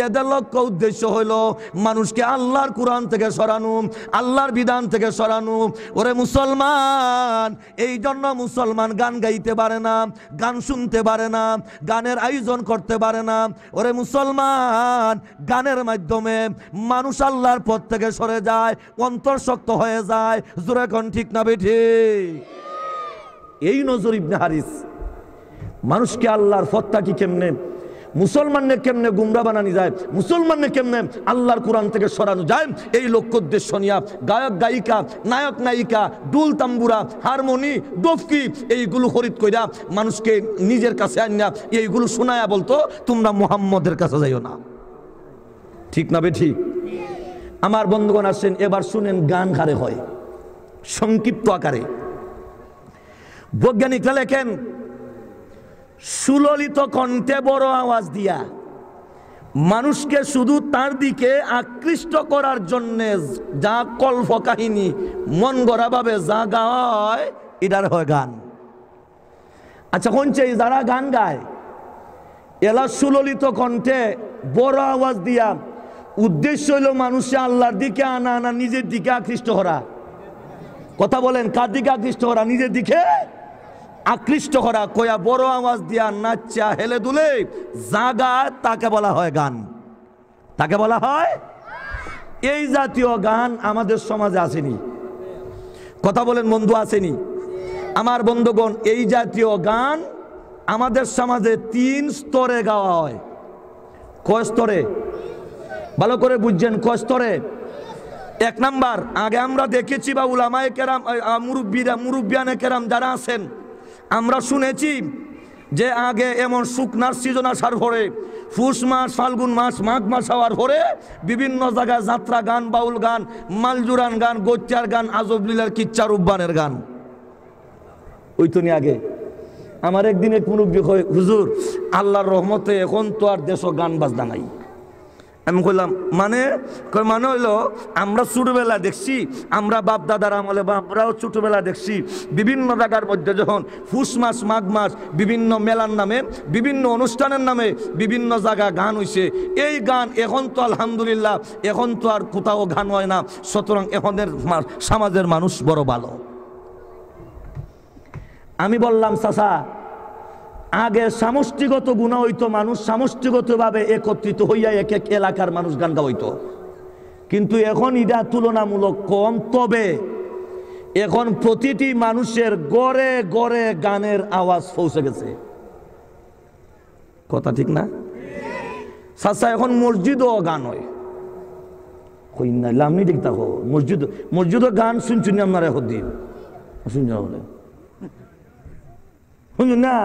এদের লক্ষ্য উদ্দেশ্য হলো মানুষকে আল্লাহর কোরআন থেকে সরানো, আল্লাহর বিধান থেকে সরানো। ওরে মুসলমান, এই জন্য মুসলমান গান গাইতে পারে না, গান শুনতে পারে না, গানের আয়োজন করতে পারে না। ওরে মুসলমান, গানের মাধ্যমে মানুষ আল্লাহর পথ থেকে সরে যায়, অন্তর শক্ত হয়ে যায়। জোরে ঠিক না বেঠে? এই নজর ইবনে হারিস মানুষকে আল্লাহর পথটা কি কেমনে, মুসলমানকে কেমনে গুমরা বানানো যায়, মুসলমানকে কেমনে আল্লাহর কোরআন থেকে সরানো যায়, এই লক্ষ্য উদ্দেশ্য নিয়ে গায়ক গায়িকা, নায়ক নায়িকা, ডুল তাম্বুরা, হারমোনি, ডফকি এইগুলো খরিদ কইরা মানুষকে নিজের কাছে আনিয়া এইগুলো শোনায়া বলতো তোমরা মুহাম্মদের কাছে যাইও না। ঠিক না বেঠি? আমার বন্ধুগণ আসেন, এবার শুনেন গান কারে হয় সংক্ষিপ্ত আকারে। বৈজ্ঞানিকরা লেখেন সুললিত কণ্ঠে বড় আওয়াজ দিয়া মানুষকে শুধু তার দিকে আকৃষ্ট করার জন্য যা কল্প কাহিনী মন গড়া ভাবে যা গায় এটার হয় গান। আচ্ছা কোনছে যারা গান গায় এলা সুললিত কণ্ঠে বড় আওয়াজ দিয়া উদ্দেশ্য হইল মানুষে আল্লাহর দিকে আনা, আনা নিজের দিকে আকৃষ্ট করা। কথা বলেন, কার দিকে আকৃষ্ট করা? নিজের দিকে আকৃষ্ট করা। কয়া বড় আওয়াজ দিয়া নাচা হেলে দুলে জাগা, তাকে বলা হয় গান, তাকে বলা হয়। এই জাতীয় গান আমাদের সমাজে আসেনি। কথা বলেন বন্ধু, আসেনি? আমার বন্ধুগণ, এই জাতীয় গান আমাদের সমাজে 3 স্তরে গাওয়া হয়। কয় স্তরে? ভালো করে বুঝছেন, কয় স্তরে? 1 নাম্বার, আগে আমরা দেখেছি বা উলামায়ে কেরাম, মুরব্বিয়ানে কেরাম যারা আছেন, আমরা শুনেছি যে আগে এমন শুকনার সিজন আসার পরে, পুষ মাস, ফাল্গুন মাস, মাঘ মাস হওয়ার পরে বিভিন্ন জায়গায় যাত্রা গান, বাউল গান, মালজুরান গান, গোচ্চার গান, আজবলীলার কিচ্চা রূপবানের গান ওই তো আগে। আমার একদিন এক মুরব্বী কয়, হুজুর আল্লাহর রহমতে এখন তো আর দেশও গান বাজনা নাই। আমি কইলাম মানে? মানে হইলো আমরা ছোটবেলা দেখছি, আমরা বাপ দাদার আমলে বা আমরাও ছোটবেলা দেখছি বিভিন্ন জায়গার মধ্যে যখন পুষ মাস, মাঘ মাস বিভিন্ন মেলার নামে, বিভিন্ন অনুষ্ঠানের নামে বিভিন্ন জায়গা গান হইছে। এই গান এখন তো আলহামদুলিল্লাহ এখন তো আর কোথাও গান হয় না। সুতরাং এখনের সমাজের মানুষ বড় ভালো। আমি বললাম চাচা, আগে সমষ্টিগত গুণা হইতো, মানুষ সমষ্টিগতভাবে একত্রিত হইয়া এক এক এলাকার মানুষ গান গাইতো, কিন্তু এখন এটা তুলনামূলক কম। তবে এখন প্রতিটি মানুষের গড়ে গড়ে গানের আওয়াজ পৌঁছে গেছে। কথা ঠিক না চাচা? এখন মসজিদও গান হয়। কই না লামনি ঠিক থাকো, মসজিদও গান শুনছুন আপনারা এখন দিন শুনছ বলে শুনছুন না?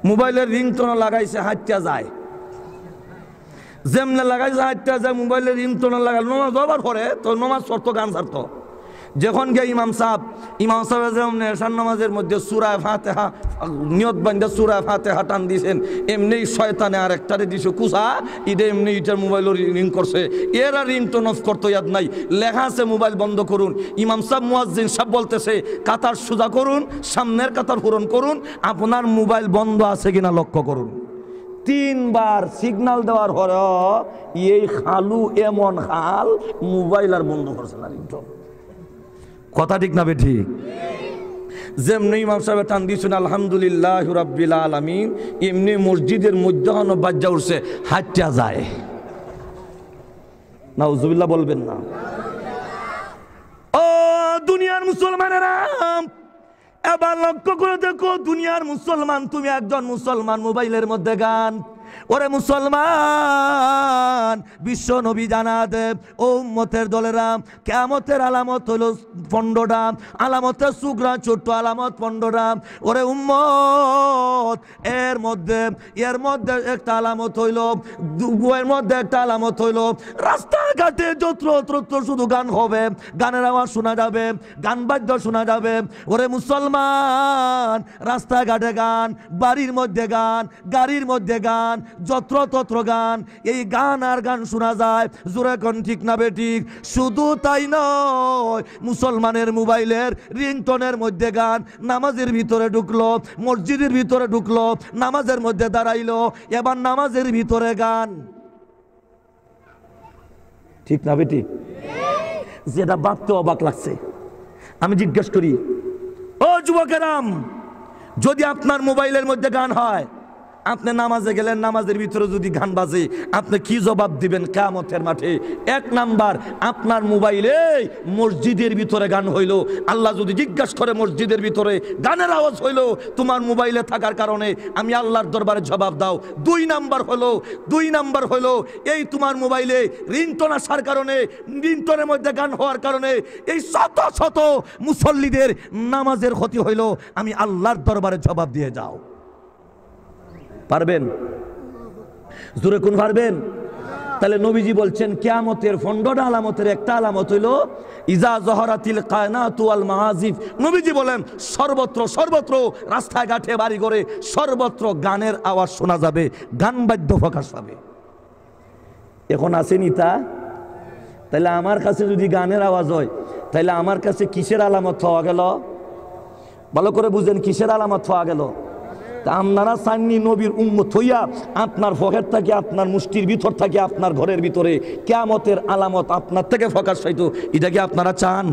মোবাইলের রিংটোন লাগাইছে, হাঁটতে যায় যেমনে লাগাইছে হাঁটতে যায়, মোবাইলের রিংটোন লাগাই নমাজ হবার পরে তো নমাজ পড়ত, গান ছাড়তো। যখন গিয়ে ইমাম সাহেব যেমন এশার নামাজের মধ্যে সূরা ফাতিহা নিয়ত বান্ধে সূরা ফাতিহা টান দিয়েছেন, এমনি শয়তানে আর একটারে দিছে কুসা, এটা এমনি এটার মোবাইলের রিং করছে। এরা রিংটোন অফ করতো, ইয়াদ নাই, লেখা আছে মোবাইল বন্ধ করুন। ইমাম সাহেব মুয়াজ্জিন সাহেব বলতেছে কাতার সোজা করুন, সামনের কাতার পূরণ করুন, আপনার মোবাইল বন্ধ আছে কিনা লক্ষ্য করুন। 3 বার সিগন্যাল দেওয়ার পর এই খালু এমন হাল, মোবাইল আর বন্ধ করছে না রিংটোন। কথা ঠিক না বেঠি? যেমনি ইমাম সাহেব টান দিয়েছেন আলহামদুলিল্লাহ রাব্বিল আলামিন, এমনি মসজিদের মধ্যে বাজ্জা উঠছে, হাঁটটা যায়। নাউজুবিল্লাহ বলবেন না? ও দুনিয়ার মুসলমানেরা, এবার লক্ষ্য করে দেখো, দুনিয়ার মুসলমান, তুমি একজন মুসলমান, মোবাইলের মধ্যে গান, ওরে মুসলমান, বিশ্ব নবী জানাতে ও উম্মতের দলেরা, কিয়ামতের আলামত হলো 15টা, আলামতের সুগরা ছোট্ট আলামত 15টা। ওরে উম্মত, এর মধ্যে একটা আলামত হইল, এর মধ্যে একটা আলামত হইল রাস্তাঘাটে যত্র শুধু গান হবে, গানের আওয়াজ শোনা যাবে, গান বাদ্য শোনা যাবে। ওরে মুসলমান, রাস্তাঘাটে গান, বাড়ির মধ্যে গান, গাড়ির মধ্যে গান, যত্র গান, এই গান আর গান শোনা যায়। জোরে কোন ঠিক না বেঠিক? শুধু তাই নয়, মুসলমানের মোবাইলের রিংটোনের মধ্যে গান, নামাজের ভিতরে ঢুকলো, মসজিদের ভিতরে ঢুকলো, নামাজের মধ্যে দাঁড়াইলো, এবার নামাজের ভিতরে গান। ঠিক না বেঠিক? যেটা ভাবতে অবাক লাগছে। আমি জিজ্ঞেস করি, ও যুবকেরাম, যদি আপনার মোবাইলের মধ্যে গান হয়, আপনি নামাজে গেলেন, নামাজের ভিতরে যদি গান বাজে, আপনি কি জবাব দিবেন কিয়ামতের মাঠে? 1 নাম্বার, আপনার মোবাইলে মসজিদের ভিতরে গান হইল, আল্লাহ যদি জিজ্ঞাসা করে মসজিদের ভিতরে গানের আওয়াজ হইল তোমার মোবাইলে থাকার কারণে, আমি আল্লাহর দরবারে জবাব দাও। 2 নাম্বার হলো এই তোমার মোবাইলে রিংটোন আসার কারণে, রিংটোনের মধ্যে গান হওয়ার কারণে এই শত মুসল্লিদের নামাজের ক্ষতি হইল, আমি আল্লাহর দরবারে জবাব দিয়ে যাও। পারবেন? জোরে কোন পারবেন? তাহলে নবীজি বলছেন কিয়ামতের 15টা আলামতের একটা আলামত হইল ইজা জহরাতিল কায়নাতু ওয়াল মাআজিফ। নবীজি বলেন সর্বত্র রাস্তাঘাটে বাড়ি ঘরে সর্বত্র গানের আওয়াজ শোনা যাবে, গান বাদ্য প্রকাশ পাবে। এখন আসেনি তা? তাহলে আমার কাছে যদি গানের আওয়াজ হয়, তাহলে আমার কাছে কিসের আলামত পাওয়া গেল? ভালো করে বুঝেন, কিসের আলামত পাওয়া গেল? আপনারা চাননি নবীর উম্মত হইয়া আপনার পকেট থেকে, আপনার মুষ্টির ভিতর থেকে, আপনার ঘরের ভিতরে কিয়ামতের আলামত আপনার থেকে প্রকাশ পাইতো? এটা কি আপনারা চান?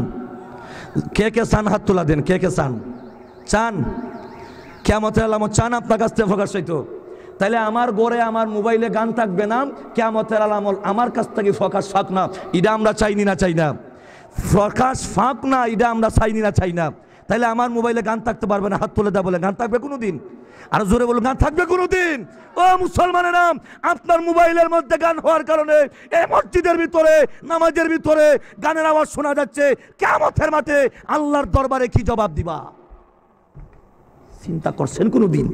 কে চান? হাত তোলা দেন। কে চান কিয়ামতের আলামত চান আপনার কাছ থেকে প্রকাশ পাইতো? তাহলে আমার ঘরে, আমার মোবাইলে গান থাকবে না, কিয়ামতের আলামত আমার কাছ থেকে প্রকাশ পাক না, এটা আমরা চাইনি না? চাই না? প্রকাশ পাক না, এটা আমরা চাইনি না? চাই না? তাহলে আমার মোবাইলে গান থাকতে পারবে না? হাত তুলে দেওয়া বলে গান থাকবে কোনোদিন? আর জোরে বলুন, গান থাকবে কোনোদিন? ও মুসলমানেরা, আপনার মোবাইলের মধ্যে গান হওয়ার কারণে এই মসজিদের ভিতরে, নামাজের ভিতরে গানের আওয়াজ শোনা যাচ্ছে, কিয়ামতের মাঠে আল্লাহর দরবারে কি জবাব দিবা? চিন্তা করছেন কোনোদিন?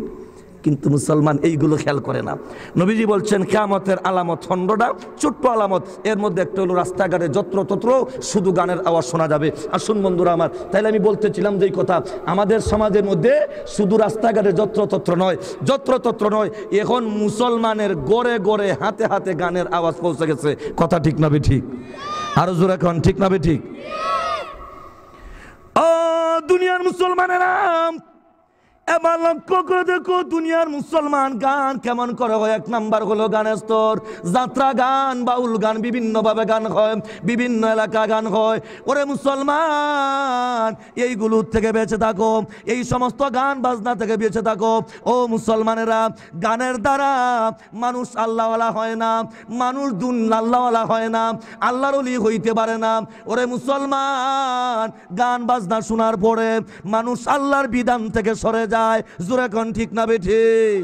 কিন্তু মুসলমান এইগুলো খেয়াল করে না। নবীজি বলছেন কিয়ামতের আলামত 15টা, ছোট্ট আলামত। এর মধ্যে একটা হলো রাস্তাঘাটে যত্র শুধু গানের আওয়াজ শোনা যাবে। আসুন বন্ধুরা আমার, তাইলে আমি বলতেছিলাম যেই কথা, আমাদের সমাজের মধ্যে শুধু রাস্তাঘাটে যত্র নয়, এখন মুসলমানের গড়ে গড়ে, হাতে হাতে গানের আওয়াজ পৌঁছে গেছে। কথা ঠিক না ঠিক? আরো জোরে এখন ঠিক না ঠিক? ও দুনিয়ার মুসলমানেরা, এবার লক্ষ্য করে দেখো, দুনিয়ার মুসলমান গান কেমন করে হয়। 1 নাম্বার হলো গানের স্তর, যাত্রা গান, বাউল গান, বিভিন্নভাবে গান হয়, বিভিন্ন এলাকা গান হয়। ওরে মুসলমান, এইগুলোর থেকে বেঁচে থাকো, এই সমস্ত গান বাজনা থেকে বেঁচে থাকো। ও মুসলমানেরা, গানের দ্বারা মানুষ আল্লাহওয়ালা হয় না, মানুষ আল্লাহওয়ালা হয় না, আল্লাহর ওলি হইতে পারে না। ওরে মুসলমান, গান বাজনা শোনার পরে মানুষ আল্লাহর বিধান থেকে সরে যায়। জোরে কোন ঠিক না ঠিক?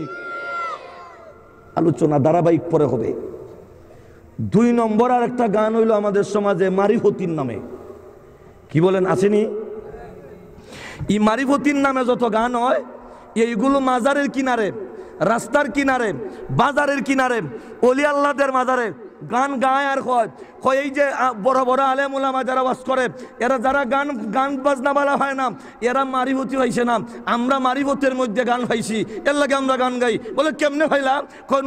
আলোচনা ধারাবাহিক পরে হবে। 2 নম্বর আর একটা গান হইল আমাদের সমাজে মারিফতির নামে। কি বলেন, আসেনি? এই মারিফতির নামে যত গান হয়, এইগুলো মাজারের কিনারে, রাস্তার কিনারে, বাজারের কিনারে, ওলি আল্লাহদের মাজারে গান গায় আর কয় এই যে বড় বড় আলেম ওলামা যারা ওয়াজ করে, এরা যারা গান বাজনা বলা হয় না, এরা মারিফতি হয়েছে না, আমরা মারিফতের মধ্যে গান পাইছি, এর লাগে আমরা গান গাই। বলে কেমনে হইলাম?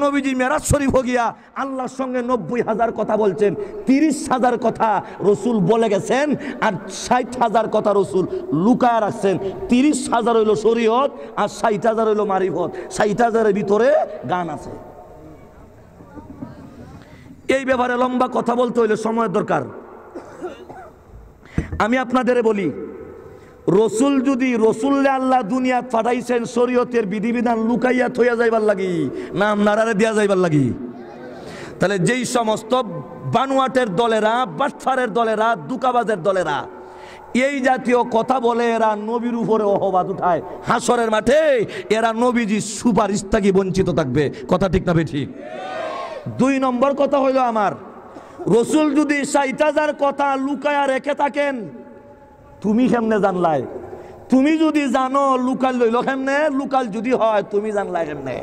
নবীজি মেরাজ শরীফ গিয়া আল্লাহর সঙ্গে 90,000 কথা বলছেন, 30,000 কথা রসুল বলে গেছেন, আর 60,000 কথা রসুল লুকায় রাখছেন। 30,000 হইল শরীয়ত, আর 60,000 হইল মারিফত। 60,000-এর ভিতরে গান আছে। এই ব্যাপারে লম্বা কথা বলতে হইলে সময়ের দরকার। আমি আপনাদের বলি, রসুল যদি, রসুল্লে আল্লাহ দুনিয়াত পাঠাইছেন শরীয়তের বিধিবিধান লুকাইয়া থইয়া যাইবার লাগি, না আপনারারে দিয়া যাইবার লাগি? তাহলে যেই সমস্ত বানুয়াটের দলেরা, বাটফারের দলেরা, দুকাবাজের দলেরা এই জাতীয় কথা বলে এরা নবীর উপরে অপবাদ উঠায়। হাসরের মাঠে এরা নবীজি সুপারিশ থেকে বঞ্চিত থাকবে। কথা ঠিক না ঠিক? 2 নম্বর কথা হইল আমার, রসুল যদি 60,000 কথা লুকায়া রেখে থাকেন, তুমি কেমনে জানলাই? তুমি যদি জানো লুকাল লইল কেমনে? লুকাল যদি হয় তুমি জানলাই কেমনে?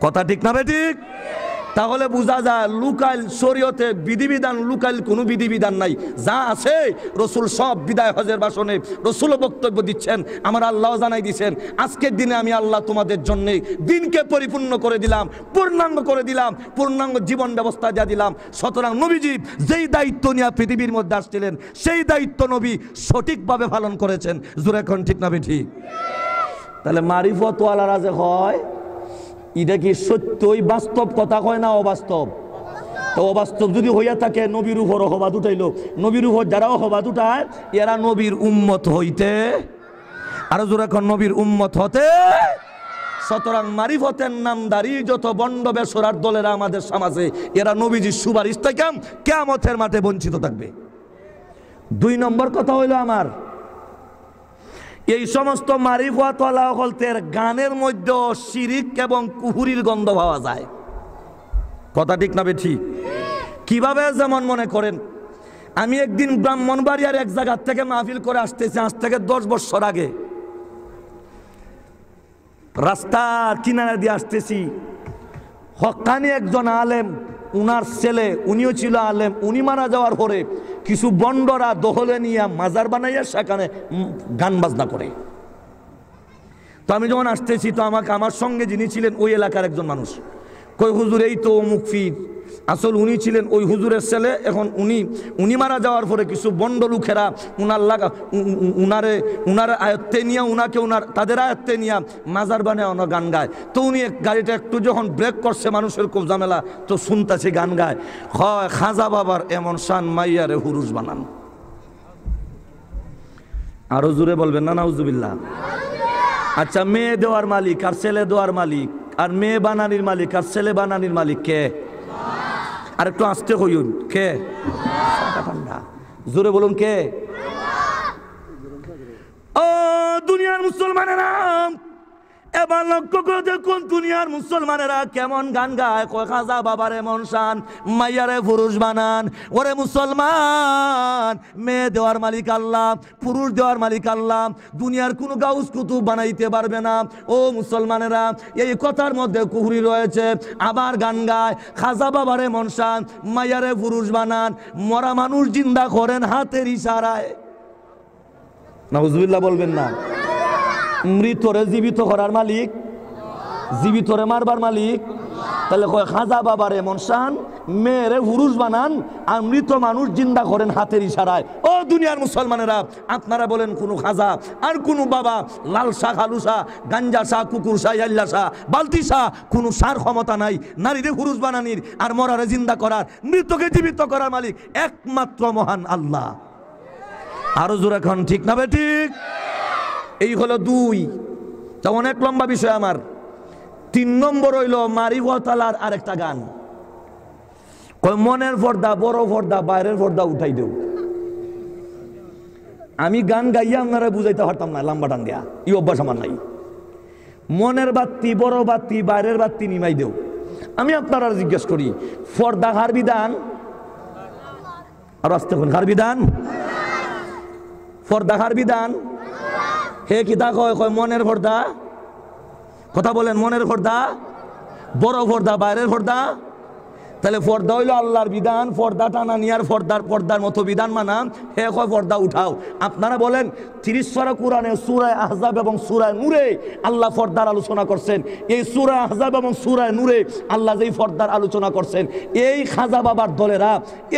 কথা ঠিক না ঠিক? তাহলে বোঝা যায় লুকাইল শরীয়তে বিধিবিধান, লুকাইল কোনো বিধিবিধান নাই। যা আছে রসুল সব বিদায় হজের ভাষণে রসুল বক্তব্য দিচ্ছেন, আমার আল্লাহ জানাই দিচ্ছেন আজকের দিনে আমি আল্লাহ তোমাদের জন্য দিনকে পরিপূর্ণ করে দিলাম, পূর্ণাঙ্গ করে দিলাম, পূর্ণাঙ্গ জীবন ব্যবস্থা দিয়ে দিলাম। সুতরাং নবীজি যেই দায়িত্ব নিয়ে পৃথিবীর মধ্যে আসছিলেন সেই দায়িত্ব নবী সঠিকভাবে পালন করেছেন। জোরে কোন ঠিক না ঠিক? তাহলে মারিফত ওয়ালারা যে হয় এটা কি সত্যই বাস্তব কথা কয় না অবাস্তব? তো অবাস্তব যদি হইয়া থাকে নবীর উপর অপবাদ উঠাইলো, নবীর উপর যারা অপবাদ উঠায় এরা নবীর উম্মত হইতে, আরো জোরে কোন নবীর উম্মত হতে। সুতরাং মারিফতের নামদারি যত বন্ড বেসরার দলেরা আমাদের সমাজে, এরা নবীজির সুপারিশ থেকে কিয়ামতের মাঠে বঞ্চিত থাকবে। 2 নম্বর কথা হইল আমার, এই সমস্ত মারিফত ওয়ালা হলতের গানের মধ্যে শিরিক এবং কুফরির গন্ধ পাওয়া যায়। কথা ঠিক না ঠিক? কিভাবে? যেমন মনে করেন আমি একদিন ব্রাহ্মণবাড়িয়ার এক জায়গা থেকে মাহফিল করে আসতেছি, আজ থেকে 10 বছর আগে রাস্তার কিনারে দিয়ে আসতেছি, হক্কানি একজন আলেম, উনার ছেলে, উনিও ছিল আলেম, উনি মারা যাওয়ার পরে কিছু বন্ডরা দখলে নিয়ে মাজার বানাইয়া সেখানে গান বাজনা করে। তো আমি যখন আসতেছি তো আমার সঙ্গে যিনি ছিলেন ওই এলাকার একজন মানুষ কই, হুজুর এই তো অমুক পীর, আসল উনি ছিলেন ওই হুজুরের ছেলে। এখন উনি মারা যাওয়ার পরে কিছু বন্ড লোকেরা উনার আয়ত্তে নিয়ে তাদের আয়ত্তে নিয়ে মাজার বানায় গান গায়। তো উনি গাড়িটা একটু যখন ব্রেক করছে, মানুষের খুব ঝামেলা, তো শুনতেছে গান গায়, হয় খাজা বাবার এমন শান মাইয়ারে হুরুস বানান। আরো জোরে বলবেন না নাউজুবিল্লাহ? আচ্ছা, মেয়ে দেওয়ার মালিক আর ছেলে দেওয়ার মালিক, আর মেয়ে বানানির মালিক আর ছেলে বানানির মালিক কে? আর একটু আসতে হইন, কে? ঠান্ডা জোরে বলুন, কে? ও দুনিয়ার মুসলমানেরা, এবার লক্ষ্য করে দেখুন দুনিয়ার মুসলমানেরা কেমন গান গায়। কয় খাজা বাবার এমন শান, মাইয়ারে পুরুষ বানান। ওরে মুসলমান, মেয়ে দেওয়ার মালিক আল্লাহ, পুরুষ দেওয়ার মালিক আল্লাহ, দুনিয়ার কোনো গাউস কুতুব বানাইতে পারবে না। ও মুসলমানেরা, এই কথার মধ্যে কুফরি রয়েছে। আবার গান গায় খাজা বাবার এমন শান, মাইয়ারে পুরুষ বানান, মরা মানুষ জিন্দা করেন হাতের ইশারায়। নাউজুবিল্লাহ বলবেন না? মৃতরে জীবিত করার মালিক, জীবিতরে মারবার মালিক। তাহলে কয় খাজা বাবার এমন শান, মেয়েরে পুরুষ বানান, আর মৃত মানুষ জিন্দা করেন হাতের ইশারায়। ও দুনিয়ার মুসলমানেরা, আপনারা বলেন কোন খাজা আর কোন বাবা লাল শাহ, খালু শাহ, গাঞ্জা শাহ, কুকুর শাহ, ইয়াল্লা শাহ, বালতি শাহ, কোনো সার ক্ষমতা নাই নারীরে পুরুষ বানানির আর মরারে জিন্দা করার, মৃতকে জীবিত করার মালিক একমাত্র মহান আল্লাহ। আরো জোরে এখন ঠিক না ঠিক? এই হলো 2। তা অনেক লম্বা বিষয় আমার। 3 নম্বর হইল মারিফতালার আরেকটা গান, কই মনের পর্দা, বড় পর্দা, বাইরের পর্দা উঠাই দেও। আমি গান গাইয়া আপনারা বুঝাইতে পারতাম না, লম্বা টান দেয়া এই অভ্যাস আমার নাই। মনের বাতি, বড় বাতি, বাইরের বাতি নিমাই দেও। আমি আপনারা জিজ্ঞেস করি, পর্দা কার বিধান? আর আসতে কোন কার বিধান? পর্দা কার বিধান? হে কিতা কয়? কয় মনের পর্দা। কথা বলেন, মনের পর্দা, বড় পর্দা, বাইরের পর্দা। তাহলে পর্দা হইল আল্লাহর বিধান, পর্দা টানা নিয়ার পর্দার মতো বিধান মানা। হে কয় পর্দা উঠাও। আপনারা বলেন 30 পারা কোরআনে সূরা আহজাব এবং সূরা নূরে আল্লাহ পর্দার আলোচনা করছেন। এই সূরা আহজাব এবং সূরা নূরে আল্লাহ যেই পর্দার আলোচনা করছেন, এই খাজা বাবার দলেরা,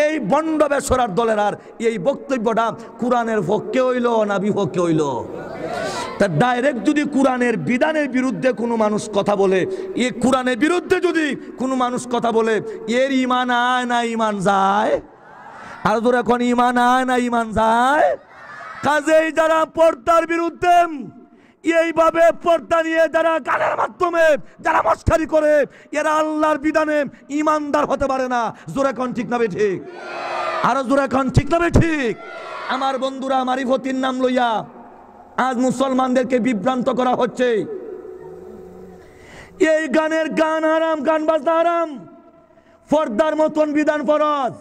এই বন্ড বেসরার দলেরা এই বক্তব্যটা কোরআনের পক্ষে হইল না বিপক্ষে হইল? তা ডাইরেক্ট যদি কোরআনের বিধানের বিরুদ্ধে কোনো মানুষ কথা বলে, এই কোরআনের বিরুদ্ধে যদি কোনো মানুষ কথা বলে, এর ঈমান আয় না ঈমান যায়? আর তোর এখন ঈমান আয় না ঈমান যায়? কাজেই যারা পর্দার বিরুদ্ধে, এইভাবে পর্দা নিয়ে যারা গানের মাধ্যমে যারা মস্কারি করে, এরা আল্লাহর বিধানে ঈমানদার হতে পারে না। জোরে কোন ঠিক না ঠিক? আরো জোরে কোন ঠিক না ঠিক? আমার বন্ধুরা, মারিফতির নাম লইয়া আজ মুসলমানদেরকে বিভ্রান্ত করা হচ্ছে। এই গানের গান হারাম, গান বাজনা হারাম, পর্দার মতন বিধান ফরজ।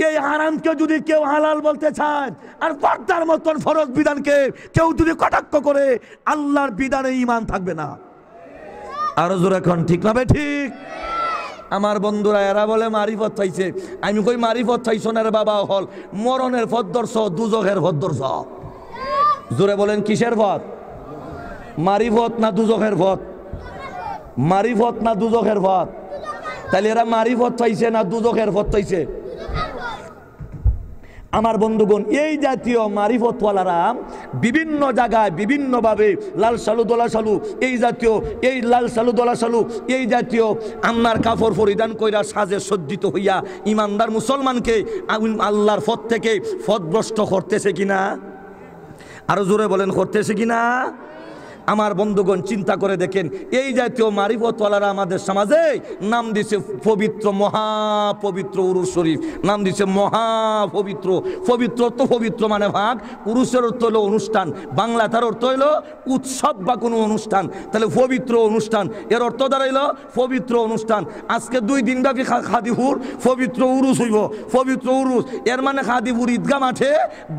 এই হারামকে যদি কেউ হালাল বলতে চায় আর পর্দার মতন ফরজ বিধানকে কেউ যদি কটাক্ষ করে, আল্লাহর বিধানে ঈমান থাকবে না। আরো জোরে এখন ঠিক না ঠিক? আমার বন্ধুরা, এরা বলে মারিফত চাইছে। আমি কই মারিফত চাইছো না রে বাবা, হল মরণের পথ ধরছ, দুজখের পথ ধরছ। জোরে বলেন, কিসের পথ? মারিফত না দুজখের পথ? মারিফত না দুজখের পথ? তাহলে এরা মারিফত চাইছে না দুজখের পথ চাইছে? আমার বন্ধুগণ, এই জাতীয় মারিফতওয়ালারা বিভিন্ন জায়গায় বিভিন্নভাবে লাল সালু দোলা সালু, এই জাতীয় এই লাল সালু দোলা সালু, এই জাতীয় আপনার কাপড় পরিধান কইরা সাজে সজ্জিত হইয়া ইমানদার মুসলমানকে আল্লাহর পথ থেকে পথভ্রষ্ট করতেছে কিনা? আরো জোরে বলেন, করতেছে কিনা? আমার বন্ধুগণ, চিন্তা করে দেখেন, এই জাতীয় মারিফতওয়ালারা আমাদের সমাজে নাম দিছে পবিত্র, মহাপবিত্র উরুস শরীফ, নাম দিছে মহাপবিত্র। পবিত্র তো পবিত্র মানে ভাগ, উরুসের অর্থ হলো অনুষ্ঠান, বাংলা তার অর্থ হইলো উৎসব বা কোনো অনুষ্ঠান। তাহলে পবিত্র অনুষ্ঠান এর অর্থ দাঁড়াইল পবিত্র অনুষ্ঠান। আজকে 2 দিন ব্যাপী খাদিপুর পবিত্র উরুস হইব, পবিত্র উরুস এর মানে খাদিপুর ঈদগাহ মাঠে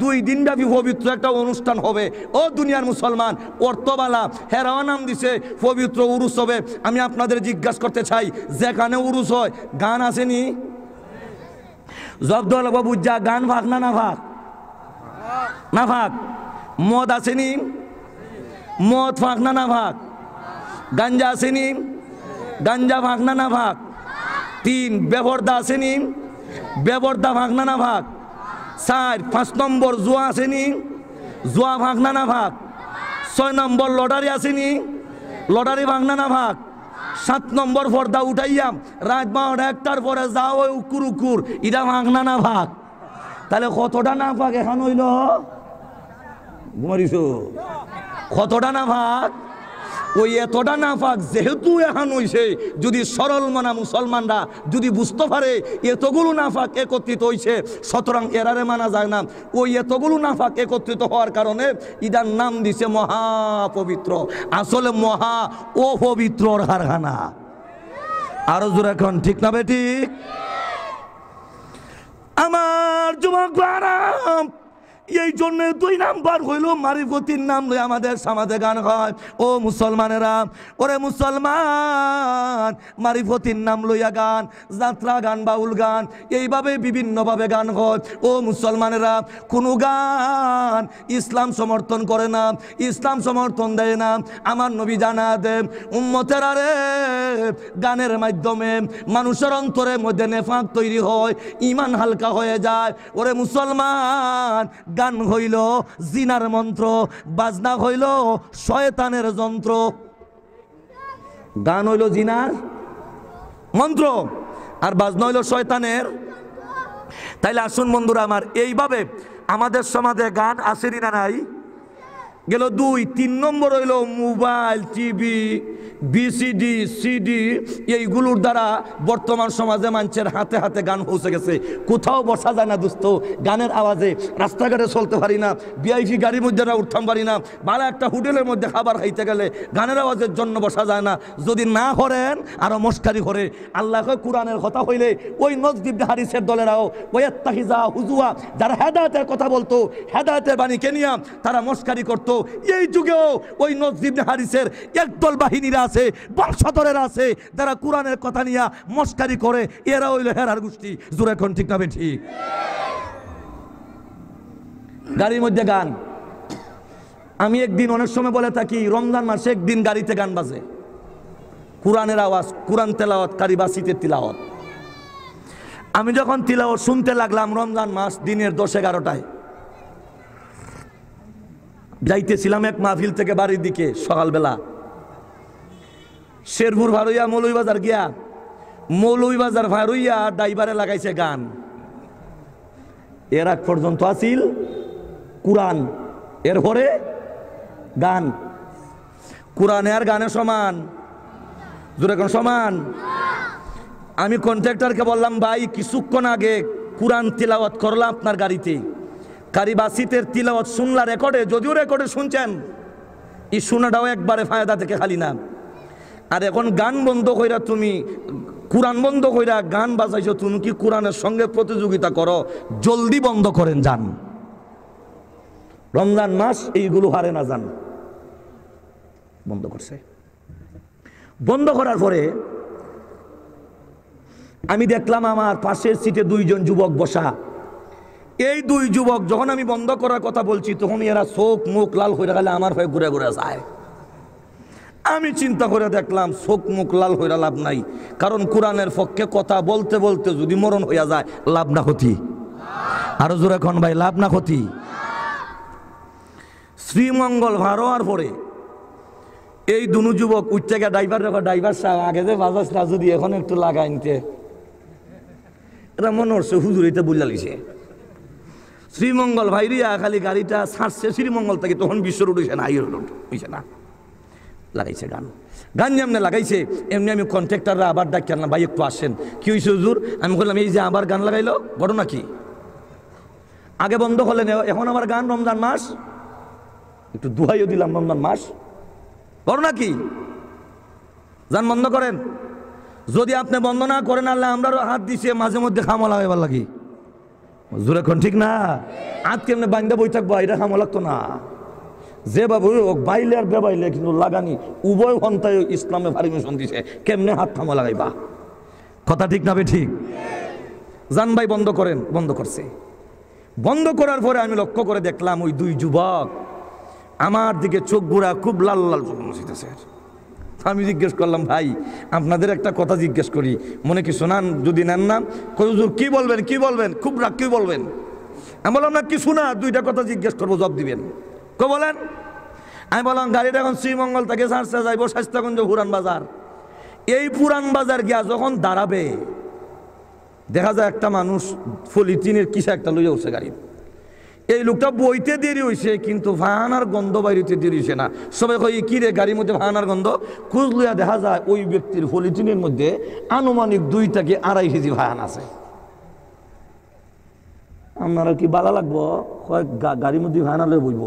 2 দিন ব্যাপী পবিত্র একটা অনুষ্ঠান হবে। ও দুনিয়ার মুসলমান, অর্থবালা হেরাও নাম দিছে পবিত্র উরুস হবে। আমি আপনাদের জিজ্ঞাসা করতে চাই, যেখানে উরুস হয় গান আসেনি? জব্দ বাবু যা গান ভাগ না না ভাগ? না ভাগ। মদ আসেনি? মদ ভাগ না না ভাগ? গাঞ্জা আসেনি? গাঞ্জা ভাগ না না ভাগ? 3 বেবর্দা আসেনি? বেবর্দা ভাগ না না ভাগ? 4 5 নম্বর জুয়া আসেনি? জুয়া ভাগ না না ভাগ? 6 নম্বর লটারি আসেনি? লটারি ভাগ না না ভাগ? 7 নম্বর পর্দা উঠাইয়াম রাত 12টার পরে যাও ওই উকুর উকুর, এটা ভাগ না না ভাগ? তাহলে কতটা না ভাগ এখন হইল? ঘুমারিস কতটা না ভাগ? ওই এতটা না ভাগ যেহেতু এখন হইছে, যদি সরল মনা মুসলমানরা যদি বুঝতে পারে এতগুলো নাফাক একত্রিত হইছে, সুতরাং এরারে মানা যায় না। ওই এতগুলো নাফাক একত্রিত হওয়ার কারণে ইদার নাম দিছে মহাপবিত্র, আসলে মহা অপবিত্রর কারখানা। আরো জোরে এখন ঠিক না বেটি? আমার যুবক ভাইরা, এই জন্য 2 নাম্বার হইল মারিফতির নাম লই আমাদের সমাজে গান হয়। ও মুসলমানেরা, ওরে মুসলমান, মারিফতির নাম লইয়া গান, যাত্রা গান, বাউল গান, এইভাবে বিভিন্নভাবে গান হয়। ও মুসলমানেরা, কোনো গান ইসলাম সমর্থন করে না, ইসলাম সমর্থন দেয় না। আমার নবী জানা দেন উম্মতেরা রে, গানের মাধ্যমে মানুষের অন্তরের মধ্যে নেফাক তৈরি হয়, ঈমান হালকা হয়ে যায়। ওরে মুসলমান, গান হইল জিনার মন্ত্র, বাজনা হইল শয়তানের যন্ত্র। গান হইল জিনার মন্ত্র আর বাজনা হইল শয়তানের। তাইলে আসুন বন্ধুরা আমার, এইভাবে আমাদের সমাজে গান আসেনি না নাই? গেল 2। 3 নম্বর হইল মোবাইল, টিভি, বিসিডি, সিডি, এইগুলোর দ্বারা বর্তমান সমাজে মানুষের হাতে হাতে গান পৌঁছে গেছে। কোথাও বসা যায় না দোস্ত, গানের আওয়াজে রাস্তাঘাটে চলতে পারি না, ভিআইপি গাড়ির মধ্যে উঠতাম পারি না, ভালো একটা হোটেলের মধ্যে খাবার খাইতে গেলে গানের আওয়াজের জন্য বসা যায় না। যদি না করেন আরো মস্কারি করে। আল্লাহ কোরআনের কথা হইলে ওই নজদিব হারিসের দলেরাও ওই তাহিজা হুজুয়া যারা হেদায়েতের কথা বলতো, হেদায়েতের বাণীকে নিয়ে তারা মস্কারি করতো। এই যুগেও ওই নজদিব হারিসের একদল বাহিনীরা আছে, বংশধরেরা আছে, যারা কোরআনের কথা নিয়ে মস্কারি করে। এরা হইল হেরার গোষ্ঠী। জোরে এখন ঠিক না ঠিক? গাড়ির মধ্যে গান। আমি একদিন অনেক সময় বলে থাকি, রমজান মাসে একদিন গাড়িতে গান বাজে, কোরআনের আওয়াজ, কোরআন তেলাওয়াত, কারি বাসিতের তিলাওয়াত। আমি যখন তিলাওয়াত শুনতে লাগলাম রমজান মাস দিনের 10-11টায়, যাইতেছিলাম এক মাহফিল থেকে বাড়ির দিকে সকালবেলা, শেরপুর ভারুইয়া মৌলভীবাজার গিয়া, মৌলভীবাজার ভারুইয়া ড্রাইভারে লাগাইছে গান। এর আগ পর্যন্ত আসিল কোরআন, এরপরে গান। কোরআন আর গানের সমান? জোরে কোন সমান? আমি কন্ট্রাক্টরকে বললাম, ভাই কিছুক্ষণ আগে কোরআন তিলাওয়াত করলাম আপনার গাড়িতে, কারি বাসিতের তিলাওয়াত শুনলা রেকর্ডে, যদিও রেকর্ডে শুনছেন, এই শোনাটাও একবারে ফায়দা থেকে খালি না। আর এখন গান বন্ধ কইরা তুমি, কোরআন বন্ধ কইরা গান বাজাইছো, তুমি কি কোরআনের সঙ্গে প্রতিযোগিতা করো? জলদি বন্ধ করেন, যান। রমজান মাস এইগুলো হারে না, যান। বন্ধ করছে। বন্ধ করার পরে আমি দেখলাম আমার পাশের সিটে দুইজন যুবক বসা। এই দুই যুবক যখন আমি বন্ধ করার কথা বলছি, তখন এরা চোখ মুখ লাল হয়ে গেলে আমার হয়ে ঘুরে ঘুরে যায়। আমি চিন্তা করে দেখলাম চোখ মুখ লাল হইয়া লাভ নাই, কারণ কোরআনের পক্ষে কথা বলতে বলতে যদি মরণ হইয়া যায়, লাভ না ক্ষতি? আরো জোরে কোন ভাই, লাভ না ক্ষতি? শ্রীমঙ্গল ভারোয়ার পরে এই দুনু যুবক উঠতে গিয়ে ড্রাইভার সাহেব আগে যে বাজাস না, যদি এখন একটু লাগাই নিতে, এটা মনে হচ্ছে হুজুর এটা বুঝলা লিছে। শ্রীমঙ্গল ভাইরিয়া খালি গাড়িটা ছাড়ছে শ্রীমঙ্গল থেকে, তখন বিশ্ব রোড হইছে না, হাই রোড হইছে না, লাগাইছে গান। গান যেমনি লাগাইছে এমনি আমি কন্ট্রাক্টররা আবার ডাকি না, ভাই একটু আসেন, কি হয়েছে হুজুর? আমি বললাম এই যে আবার গান লাগাইলো, ঘটনা কি? আগে বন্ধ করলেন, এখন আবার গান, রমজান মাস, একটু দুহাইও দিলাম, রমজান মাস, ঘটনা কি? যান বন্ধ করেন। যদি আপনি বন্ধ না করেন, আল্লাহ আমরাও হাত দিছে মাঝে মধ্যে খামলা হইবার লাগি। জোরে এখন ঠিক না? হাত কেমনে বান্ধা বই থাকবো, এটা খামো লাগতো না। যে বাবু বাইলে আর বেবাইলে কিন্তু লাগানি উভয় ঘন্টায় ইসলামে পারমিশন দিছে, কেমনে হাত থামা লাগাইবা? কথা ঠিক না বে ঠিক? জান ভাই বন্ধ করেন। বন্ধ করছে। বন্ধ করার পরে আমি লক্ষ্য করে দেখলাম ওই দুই যুবক আমার দিকে চোখ ঘুরা খুব লাল লাল চোখ মুছিতেছে। আমি জিজ্ঞেস করলাম, ভাই আপনাদের একটা কথা জিজ্ঞেস করি, মনে কি শোনান? যদি নেন না, হুজুর কি বলবেন, কি বলবেন? খুব রাগ, কি বলবেন? আমি বললাম না কি শোনা, দুইটা কথা জিজ্ঞেস করবো, জবাব দিবেন। কে বলেন? আমি বললাম গাড়িটা এখন শ্রীমঙ্গল থেকে ছাড়ছে, যাইব স্বাস্থ্যগঞ্জ পুরান বাজার। এই পুরান বাজার গিয়া যখন দাঁড়াবে, দেখা যায় একটা মানুষ পলিথিনের কিসা একটা লইয়া উঠছে গাড়ি। এই লোকটা বইতে দেরি হয়েছে, কিন্তু ভায়ানার গন্ধ বাইরিতে দেরি হয়েছে না। সবাই কই কি রে গাড়ির মধ্যে ভায়ানার গন্ধ? খুঁজ লইয়া দেখা যায় ওই ব্যক্তির পলিথিনের মধ্যে আনুমানিক 2 থেকে 2.5 কেজি ভায়ান আছে। আপনারা কি বালা লাগবো? গাড়ির মধ্যে ভায়ানালে বইব,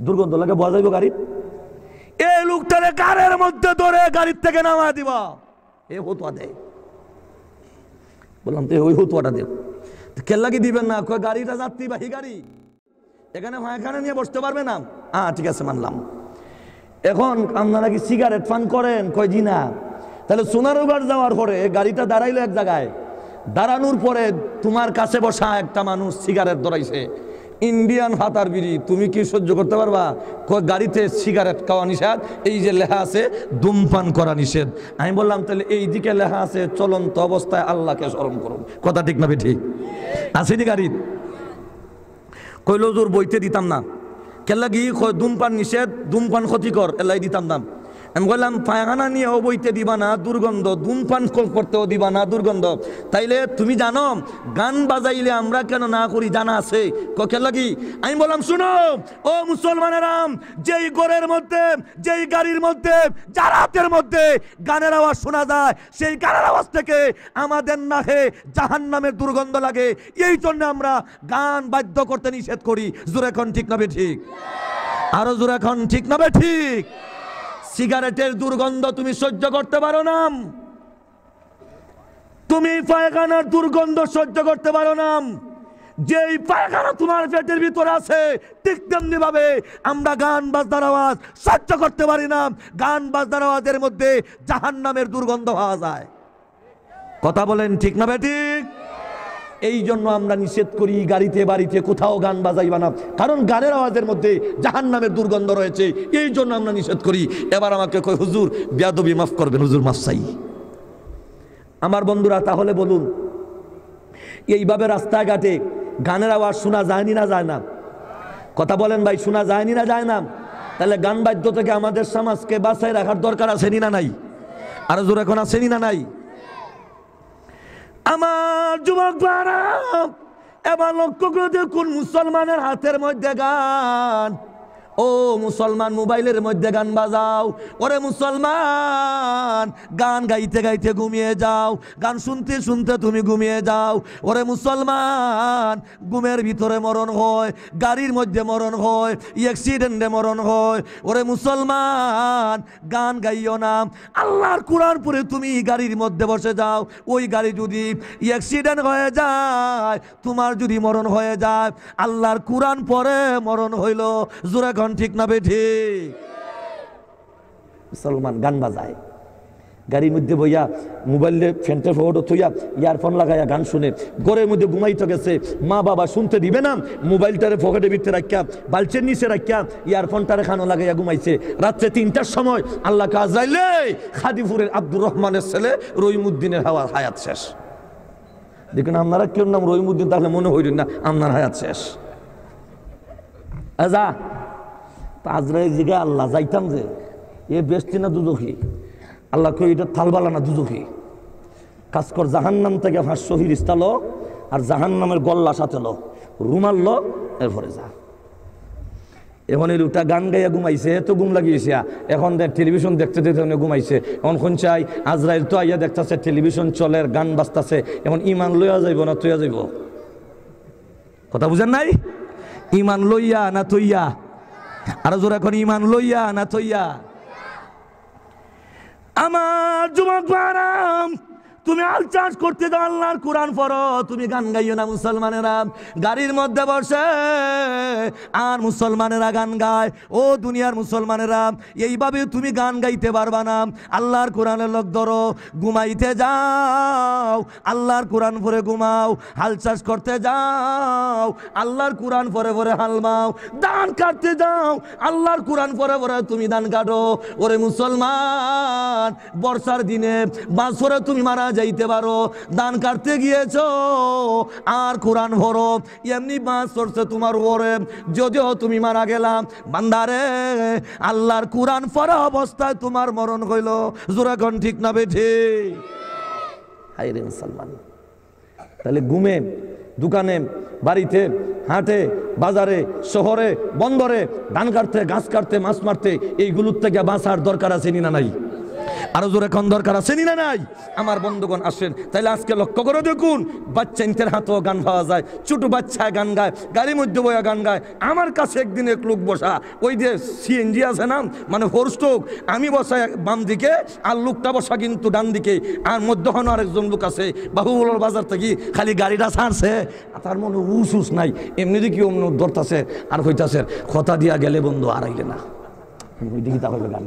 দুর্গন্ধ লাগে, বয়া যাইব গাড়ি। এই লোকটারে গাড়ির মধ্যে ধরে গাড়ির থেকে নামা দিবা, এ হতুয়া দেয়। বললাম তো ওই হতুয়াটা দেব। কেল্লাকি দিবেন না, গাড়িটা যাত্রীবাহী গাড়ি, এখানে এখানে নিয়ে বসতে পারবে না। ঠিক আছে মানলাম। এখন আপনারা কি সিগারেট পান করেন? কয় জি না। তাহলে সোনারুঘাট যাওয়ার পরে গাড়িটা দাঁড়াইলো এক জায়গায়, দাঁড়ানোর পরে তোমার কাছে বসা একটা মানুষ সিগারেট ধরাইছে, ইন্ডিয়ান হাতার বিড়ি, তুমি কি সহ্য করতে পারবা? গাড়িতে সিগারেট খাওয়া নিষেধ, এই যে লেখা আছে ধূমপান করা নিষেধ। আমি বললাম তাহলে এই দিকে লেখা আছে চলন্ত অবস্থায় আল্লাহকে স্মরণ করুন। কথা ঠিক না ঠিক? আসেনি গাড়ি? কইল জোর বইতে দিতাম না। কেলা গিয়ে ধূমপান নিষেধ, ধূমপান ক্ষতিকর, এলাই দিতাম না। আমি বললাম পায়খানা নিয়েও বইতে দিবা না, দুর্গন্ধ, ধূমপান করতেও দিবা না, দুর্গন্ধ। তাইলে তুমি জানো গান বাজাইলে আমরা কেন না করি? জানা আছে। কেলা কি? আমি বললাম শুনো ও মুসলমানেরাম, যেই ঘরের মধ্যে, যেই গাড়ির মধ্যে, যার হাতের মধ্যে গানের আওয়াজ শোনা যায়, সেই গানের আওয়াজ থেকে আমাদের নাকে জাহান্নামের দুর্গন্ধ লাগে। এই জন্য আমরা গান বাধ্য করতে নিষেধ করি। জোরে এখন ঠিক না ঠিক? আরো জোরে এখন ঠিক না ঠিক? সিগারেটের দুর্গন্ধ তুমি সহ্য করতে পারো না, তুমি পায়খানার দুর্গন্ধ সহ্য করতে পারো না। যেই পায়খানা তোমার পেটের ভিতরে আছে, ঠিক তেমনি ভাবে আমরা গান বাজনার আওয়াজ সহ্য করতে পারি না। গান বাজনার আওয়াজের মধ্যে জাহান্নামের দুর্গন্ধ পাওয়া যায়। কথা বলেন ঠিক না ঠিক? এই জন্য আমরা নিষেধ করি গাড়িতে বাড়িতে কোথাও গান বাজাইবা না, কারণ গানের আওয়াজের মধ্যে জাহান্নামের দুর্গন্ধ রয়েছে। এই জন্য আমরা নিষেধ করি। এবার আমাকে কই হুজুর বেয়াদবি মাফ করবেন, হুজুর মাফ চাই। আমার বন্ধুরা তাহলে বলুন, এইভাবে রাস্তাঘাটে গানের আওয়াজ শোনা যায়নি না যায় না? কথা বলেন ভাই, শোনা যায়নি না যায় না? তাহলে গান বাদ্য থেকে আমাদের সমাজকে বাঁচাই রাখার দরকার আছে না নাই? আরো জোর এখন আছে না নাই? আমার যুবক ভাইরা এবার লক্ষ্য করে দেখুন, মুসলমানের হাতের মধ্যে গান, ও মুসলমান মোবাইলের মধ্যে গান বাজাও, ওরে মুসলমান গান গাইতে গাইতে ঘুমিয়ে যাও, গান শুনতে শুনতে তুমি ঘুমিয়ে যাও। ওরে মুসলমান ঘুমের ভিতরে মরণ হয়, গাড়ির মধ্যে মরণ হয়, অ্যাক্সিডেন্টে মরণ হয়। ওরে মুসলমান গান গাইও না, আল্লাহর কোরআন পড়ে তুমি গাড়ির মধ্যে বসে যাও, ওই গাড়ি যদি অ্যাক্সিডেন্ট হয়ে যায়, তোমার যদি মরণ হয়ে যায়, আল্লাহর কোরআন পড়ে মরণ হইল। জোরে ঠিক না বেঠি? মুসলমান গান বাজায়, গাড়ির মধ্যে বইয়া মোবাইলে ফ্যানটা ফটো থইয়া ইয়ারফোন লাগাইয়া গান শুনে, ঘরের মধ্যে ঘুমাইতে গেছে, মা বাবা শুনতে দিবে না, মোবাইলটারে পকেটে ভিতরে রাখিয়া বালচের নিচে রাখিয়া ইয়ারফোনটারে খানো লাগাইয়া ঘুমাইছে। রাত্রে 3টার সময় আল্লাহ আজরাইলে খাদিপুরের আব্দুর রহমানের ছেলে রহিমউদ্দিনের হায়াত শেষ। দেখুন আপনারা কেউ নাম রহিমউদ্দিন, তাহলে মনে হইলেন না আপনার হায়াত শেষ। আজা আজরাইল জিগা আল্লাহ যাইতাম যে এ বেস্তি না দুজখি, আল্লাহ কই এটা থালবালা না দুজখি, কাজ কর জাহান্নাম থেকে 500 ফিরিস্তা লো, আর জাহান্নামের গল্লা সাথে লো, রুমাল লো, এরপরে যা। এখন এই লোকটা গান গাইয়া ঘুমাইছে, এত ঘুম লাগিয়েছে, এখন টেলিভিশন দেখতে দেখতে ঘুমাইছে। এখন কোন চাই আজরাইল তো আইয়া দেখতেছে টেলিভিশন চলে, গান বাজতেছে, এখন ইমান লইয়া যাইব না তৈয়া যাইব? কথা বুঝেন নাই? ইমান লইয়া না তৈয়া? আর জোর এখন ইমান লইয়া না তৈয়া? আমার যুবক বারাম, তুমি আল চাষ করতে দাও, আল্লাহর কোরআন পড়ো, তুমি গান গাইও না। মুসলমানেরা গাড়ির মধ্যে বসে আর মুসলমানেরা গান গায়। ও দুনিয়ার মুসলমানেরা, এইভাবে তুমি গান গাইতে পারবা না। আল্লাহর কোরআনের লোক ধরো, ঘুমাইতে যাও, আল্লাহর কোরআন পড়ে ঘুমাও, হাল চাষ করতে যাও, আল্লাহর কোরআন পড়ে পড়ে হাল মাও, ধান কাটতে যাও, আল্লাহর কোরআন পড়ে পড়ে তুমি ধান কাটো। ওরে মুসলমান, বর্ষার দিনে বাছরে তুমি মারা যাইতে পারো, ধান কাটতে গিয়েছো আর কোরআন ভরো, এমনি বাস চড়ছে তোমার উপরে, যদিও তুমি মারা গেলাম। বান্দারে আল্লাহর কোরআন পড়া অবস্থায় তোমার মরণ হইল। জোরে কোন ঠিক না বেঠি? হায় রে মুসলমান, তাহলে ঘুমে, দোকানে, বাড়িতে, হাটে, বাজারে, শহরে, বন্দরে ধান কাটতে, গাছ কাটতে, মাছ মারতে, এইগুলোর থেকে বাঁচার দরকার আছে না নাই? আরো জোরে কোন দরকার আছে না নাই? আমার বন্ধুগণ আসেন, তাইলে আজকে লক্ষ্য করে দেখুন, বাচ্চা ইন্তের হাতেও গান পাওয়া যায়, ছোট বাচ্চায় গান গায়, গাড়ির মধ্যে বয়া গান গায়। আমার কাছে একদিন এক লোক বসা, ওই যে সিএনজি আছে না, মানে ফোর স্ট্রোক, আমি বসা বাম দিকে আর লোকটা বসা কিন্তু ডান দিকে, আর মধ্যখানে আরেকজন লোক আছে, বাহুবলের বাজার থেকে খালি গাড়িটা ছাড়ছে, তার মনে উস নাই, এমনি দিকে অমনি ধরতেছে আর হইতাছে, কথা দিয়া গেলে বন্ধু আর আইলে না, ওই দিকে তা হইবে গান,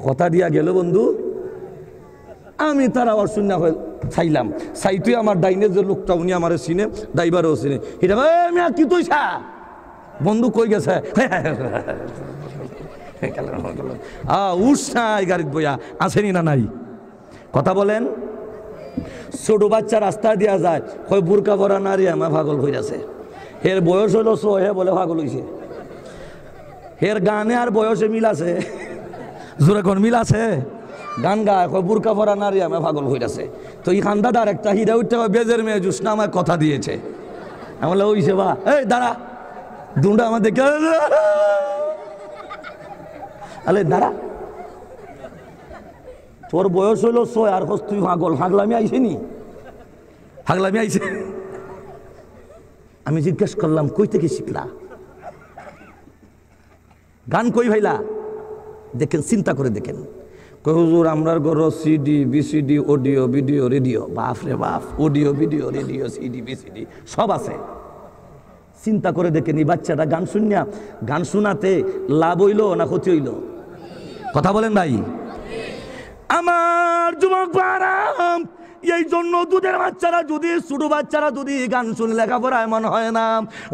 কথা দিয়া গেল বন্ধু। আমি তার আবার শুনে চাইলাম, চাইতুই আমার ডাইনের যে লোকটা, উনি আমার চিনে, ড্রাইভারও চিনে, এটা কি তুইছা বন্ধু কই গেছে, উৎসাহ গাড়িত বইয়া আসেনি না নাই? কথা বলেন। ছোট বাচ্চা রাস্তা দিয়া যায়, কই বুরকা পরা নারী আমার পাগল হয়ে আছে, এর বয়স হলো 6, হে বলে পাগল হইছে, এর গানে আর বয়সে মিল আছে? জোরে কোন মিল আছে? গান গায়, বুরকা পরা নারী আমার পাগল হয়ে আছে। তো এই খান্দাদার একটা হিরা উঠতে বেজের মেয়ে জুসনা আমার কথা দিয়েছে, আমার ওইছে বা এই দাঁড়া, দুটা আমার দেখে আলে দাঁড়া, তোর বয়স হইলো 6 আর তুই পাগল, হাগলামি আইছে নি? হাগলামি আইছে? আমি জিজ্ঞেস করলাম কই থেকে শিখলা গান, কই ভাইলা? দেখেন, চিন্তা করে দেখেন, কই হুজুর আমরার ঘর CD, BCD, audio, video, radio. বাপ রে বাপ, audio, video, radio, CD, BCD সব আছে। চিন্তা করে দেখেন, এই বাচ্চাটা গান শুনিয়া, গান শোনাতে লাভ হইল না ক্ষতি হইল? কথা বলেন ভাই। আমার যুবক বারাম, এই জন্য দুধের বাচ্চারা যদি, ছোট বাচ্চারা যদি গান শুনে লেখাপড়া এমন হয় না।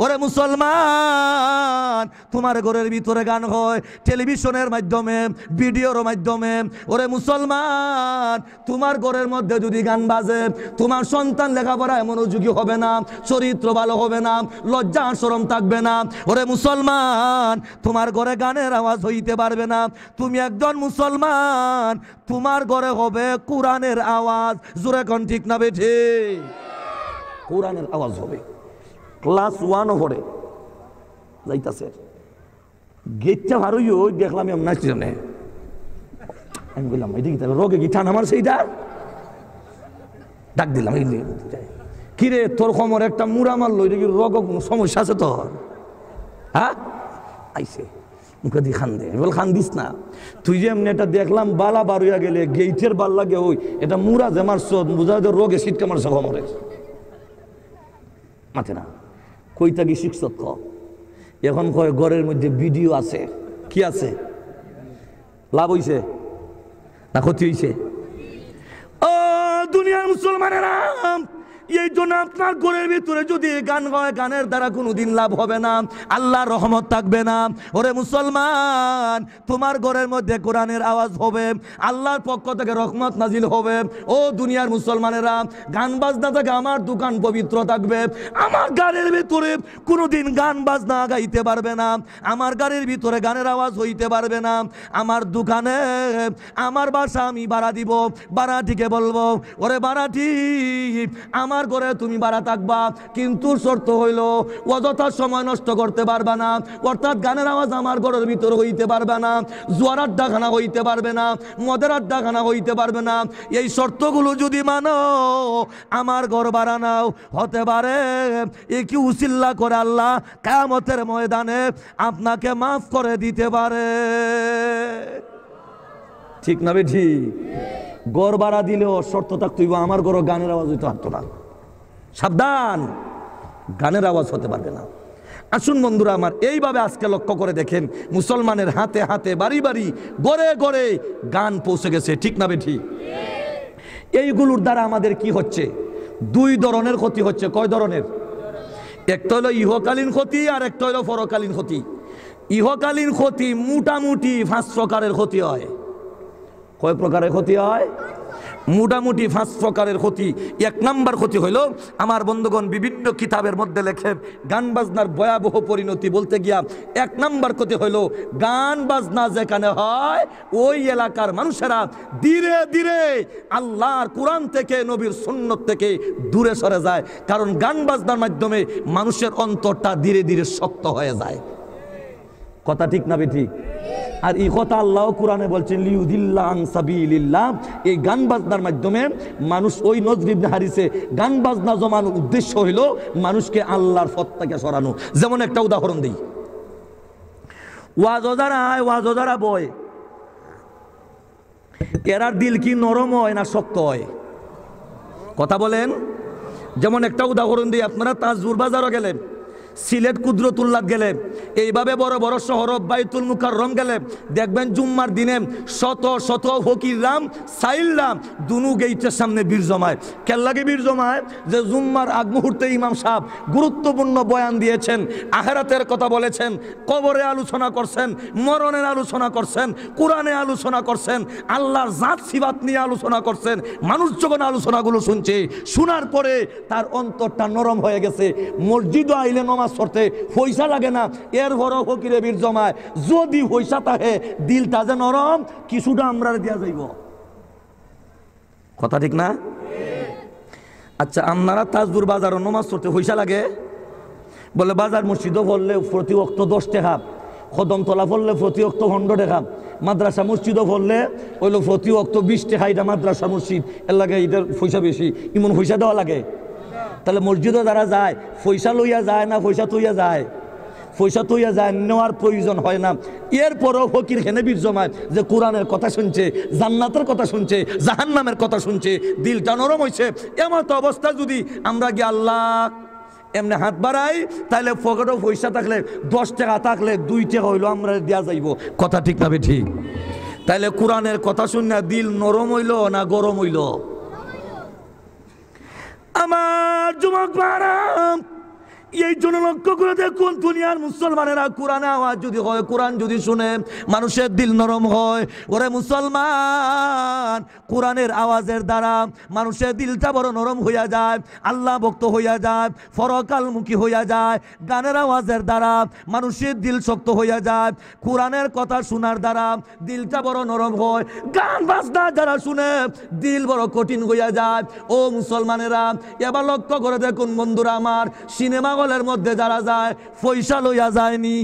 ওরে মুসলমান, তোমার ঘরের ভিতরে গান হয় টেলিভিশনের মাধ্যমে, ভিডিওর মাধ্যমে। ওরে মুসলমান, তোমার ঘরের মধ্যে যদি গান বাজে, তোমার সন্তান লেখাপড়ায় মনোযোগী হবে না, চরিত্র ভালো হবে না, লজ্জা শরম থাকবে না। ওরে মুসলমান, তোমার ঘরে গানের আওয়াজ হইতে পারবে না। তুমি একজন মুসলমান, তোমার ঘরে হবে কোরআনের আওয়াজ। এখন ঠিক না বেঠে? কোরআনের আওয়াজ হবে। ক্লাস 1 পড়ে, যাইতাছে গেটটা ভারই ওই দেখলাম আমি নাচছি জানে আমি বললাম এটা কি রোগে কি টান আমার সেইটা ডাক দিলাম কিরে তোর খমর একটা মুড়া মারলো এটা কি রোগ কোনো সমস্যা আছে তোর হ্যাঁ আইসে মুখে দিয়ে খান দে বল খান দিস না তুই যে এমনি এটা দেখলাম বালা বারুয়া গেলে গেইটের বাল লাগে ওই এটা মুড়া যে মারছ বুঝা রোগে শীতকে মারছে খমরে মাথে না কইটা কি শিখছ ক এখন কয় ঘরের মধ্যে ভিডিও আছে কি আছে লাভ হইছে না ক্ষতি হইছে ও দুনিয়ার মুসলমানেরা এই জন্য আপনার ঘরের ভিতরে যদি গান হয় গানের দ্বারা কোনোদিন লাভ হবে না আল্লাহর রহমত থাকবে না ওরে মুসলমান তোমার ঘরের মধ্যে কোরআনের আওয়াজ হবে আল্লাহর পক্ষ থেকে রহমত নাজিল হবে ও দুনিয়ার মুসলমানেরা গান বাজনা থেকে আমার দোকান পবিত্র থাকবে আমার গানের ভিতরে কোনোদিন গান বাজনা গাইতে পারবে না আমার গানের ভিতরে গানের আওয়াজ হইতে পারবে না আমার দোকানে আমার বাসা আমি ভাড়া দিব ভাড়াটিকে বলবো ওরে ভাড়াটি আমার ঘরে তুমি ভাড়া থাকবা কিন্তু শর্ত হইল অযথা সময় নষ্ট করতে পারবা না অর্থাৎ গানের আওয়াজ আমার ঘরের ভিতরে হইতে পারবে না জুয়ার আড্ডাখানা হইতে পারবে না মদের আড্ডাখানা হইতে পারবে না এই শর্তগুলো যদি মানো আমার ঘর ভাড়া নাও হতে পারে কি উসিল্লা করে আল্লাহ কিয়ামতের ময়দানে আপনাকে মাফ করে দিতে পারে ঠিক না বেঠি ঘর ভাড়া দিলেও শর্ত থাকতো আমার ঘর গানের আওয়াজ হইতে পারতো না সাবধান গানের আওয়াজ হতে পারবে না আসুন বন্ধুরা আমার এইভাবে আজকে লক্ষ্য করে দেখেন মুসলমানের হাতে হাতে বাড়ি বাড়ি গড়ে গড়ে গান পৌঁছে গেছে ঠিক না বেঠি এইগুলোর দ্বারা আমাদের কি হচ্ছে দুই ধরনের ক্ষতি হচ্ছে কয় ধরনের একটা হলো ইহকালীন ক্ষতি আর একটা হলো পরকালীন ক্ষতি ইহকালীন ক্ষতি মোটামুটি 5 প্রকারের ক্ষতি হয় কয় প্রকারের ক্ষতি হয় মোটামুটি 5 প্রকারের ক্ষতি এক নাম্বার ক্ষতি হইল আমার বন্ধুগণ বিভিন্ন কিতাবের মধ্যে লেখে গান বাজনার ভয়াবহ পরিণতি বলতে গিয়া এক নাম্বার ক্ষতি হইল গান বাজনা যেখানে হয় ওই এলাকার মানুষেরা ধীরে ধীরে আল্লাহর কোরআন থেকে নবীর সুন্নত থেকে দূরে সরে যায় কারণ গান বাজনার মাধ্যমে মানুষের অন্তরটা ধীরে ধীরে শক্ত হয়ে যায় কথা ঠিক না বেঠিক আর এই কথা আল্লাহ কোরআনে বলছেন লিউদিল্লা আন সাবিলিল্লাহ এই গান বাজনার মাধ্যমে মানুষ ওই নজর ইবনে হারিসে গান বাজনা জমানোর উদ্দেশ্য হইল মানুষকে আল্লাহর পথ থেকে সরানো যেমন একটা উদাহরণ দিই ওয়াজ যারা বয় এরার দিল কি নরম হয় না শক্ত হয় কথা বলেন যেমন একটা উদাহরণ দিই আপনারা তাজপুর বাজারও গেলেন সিলেট কুদরতুল্লাহ গেলে এইভাবে বড় বড় শহর বাইতুল মুকাররম গেলে দেখবেন জুম্মার দিনে শত শত ফকির রাম সাইল রাম দুনু গেইটের সামনে বীর জমায় কেল্লাকে বীর জমায় যে জুম্মার আগ মুহূর্তে ইমাম সাহেব গুরুত্বপূর্ণ বয়ান দিয়েছেন আখিরাতের কথা বলেছেন কবরে আলোচনা করছেন মরণের আলোচনা করছেন কোরআনে আলোচনা করছেন আল্লাহর জাত সিফাত নিয়ে আলোচনা করছেন মানুষ যখন আলোচনাগুলো শুনছে শোনার পরে তার অন্তরটা নরম হয়ে গেছে মসজিদ আইলে নমাজ পড়তে পয়সা লাগে না এর বড় ফকিরে বীর জমায় যদি পয়সা থাকে দিলটা যে নরম কিছুটা আমরা দিয়া যাইব কথা ঠিক না আচ্ছা আপনারা তাজপুর বাজারও নমাজ পড়তে পয়সা লাগে বলে বাজার মসজিদও পড়লে প্রতি ওয়াক্ত 10 টাকা কদমতলা পড়লে প্রতি ওয়াক্ত 100 টাকা মাদ্রাসা মসজিদও পড়লে হইলো প্রতি ওয়াক্ত 20 টাকা এটা মাদ্রাসা মসজিদ এর লাগে এটার পয়সা বেশি এমন পয়সা দেওয়া লাগে তাহলে মসজিদও যারা যায় পয়সা লইয়া যায় না পয়সা তৈয়া যায় পয়সা তৈয়া যায় নেওয়ার প্রয়োজন হয় না এরপরও ফকির খেনে বীর জমায় যে কোরআনের কথা শুনছে জান্নাতের কথা শুনছে জাহান্নামের কথা শুনছে দিলটা নরম হয়েছে এমন তো অবস্থা যদি আমরা গিয়ে আল্লাহ এমনি হাত বাড়াই তাহলে পকেটও পয়সা থাকলে 10 টাকা থাকলে 2 টাকা হইলো আমরা দেওয়া যাইব কথা ঠিক না ঠিক তাহলে কোরআনের কথা শুনে দিল নরম হইল না গরম হইল আমার যুবক ভাইরা এই জন্য লক্ষ্য করে দেখুন দুনিয়ার মুসলমানেরা কোরআনে আওয়াজ যদি হয় কোরআন যদি শুনে মানুষের দিল নরম হয় ওরে মুসলমান কোরআনের আওয়াজের দ্বারা মানুষের দিলটা বড় নরম হইয়া যায় আল্লাহ ভক্ত হইয়া যায় পরকালমুখী হইয়া যায় গানের আওয়াজের দ্বারা মানুষের দিল শক্ত হইয়া যায় কোরআনের কথা শোনার দ্বারা দিলটা বড় নরম হয় গান বাজনা যারা শুনে দিল বড় কঠিন হইয়া যায় ও মুসলমানেরা এবার লক্ষ্য করে দেখুন বন্ধুরা আমার সিনেমা হলের মধ্যে যারা যায় পয়সা লইয়া যায়নি,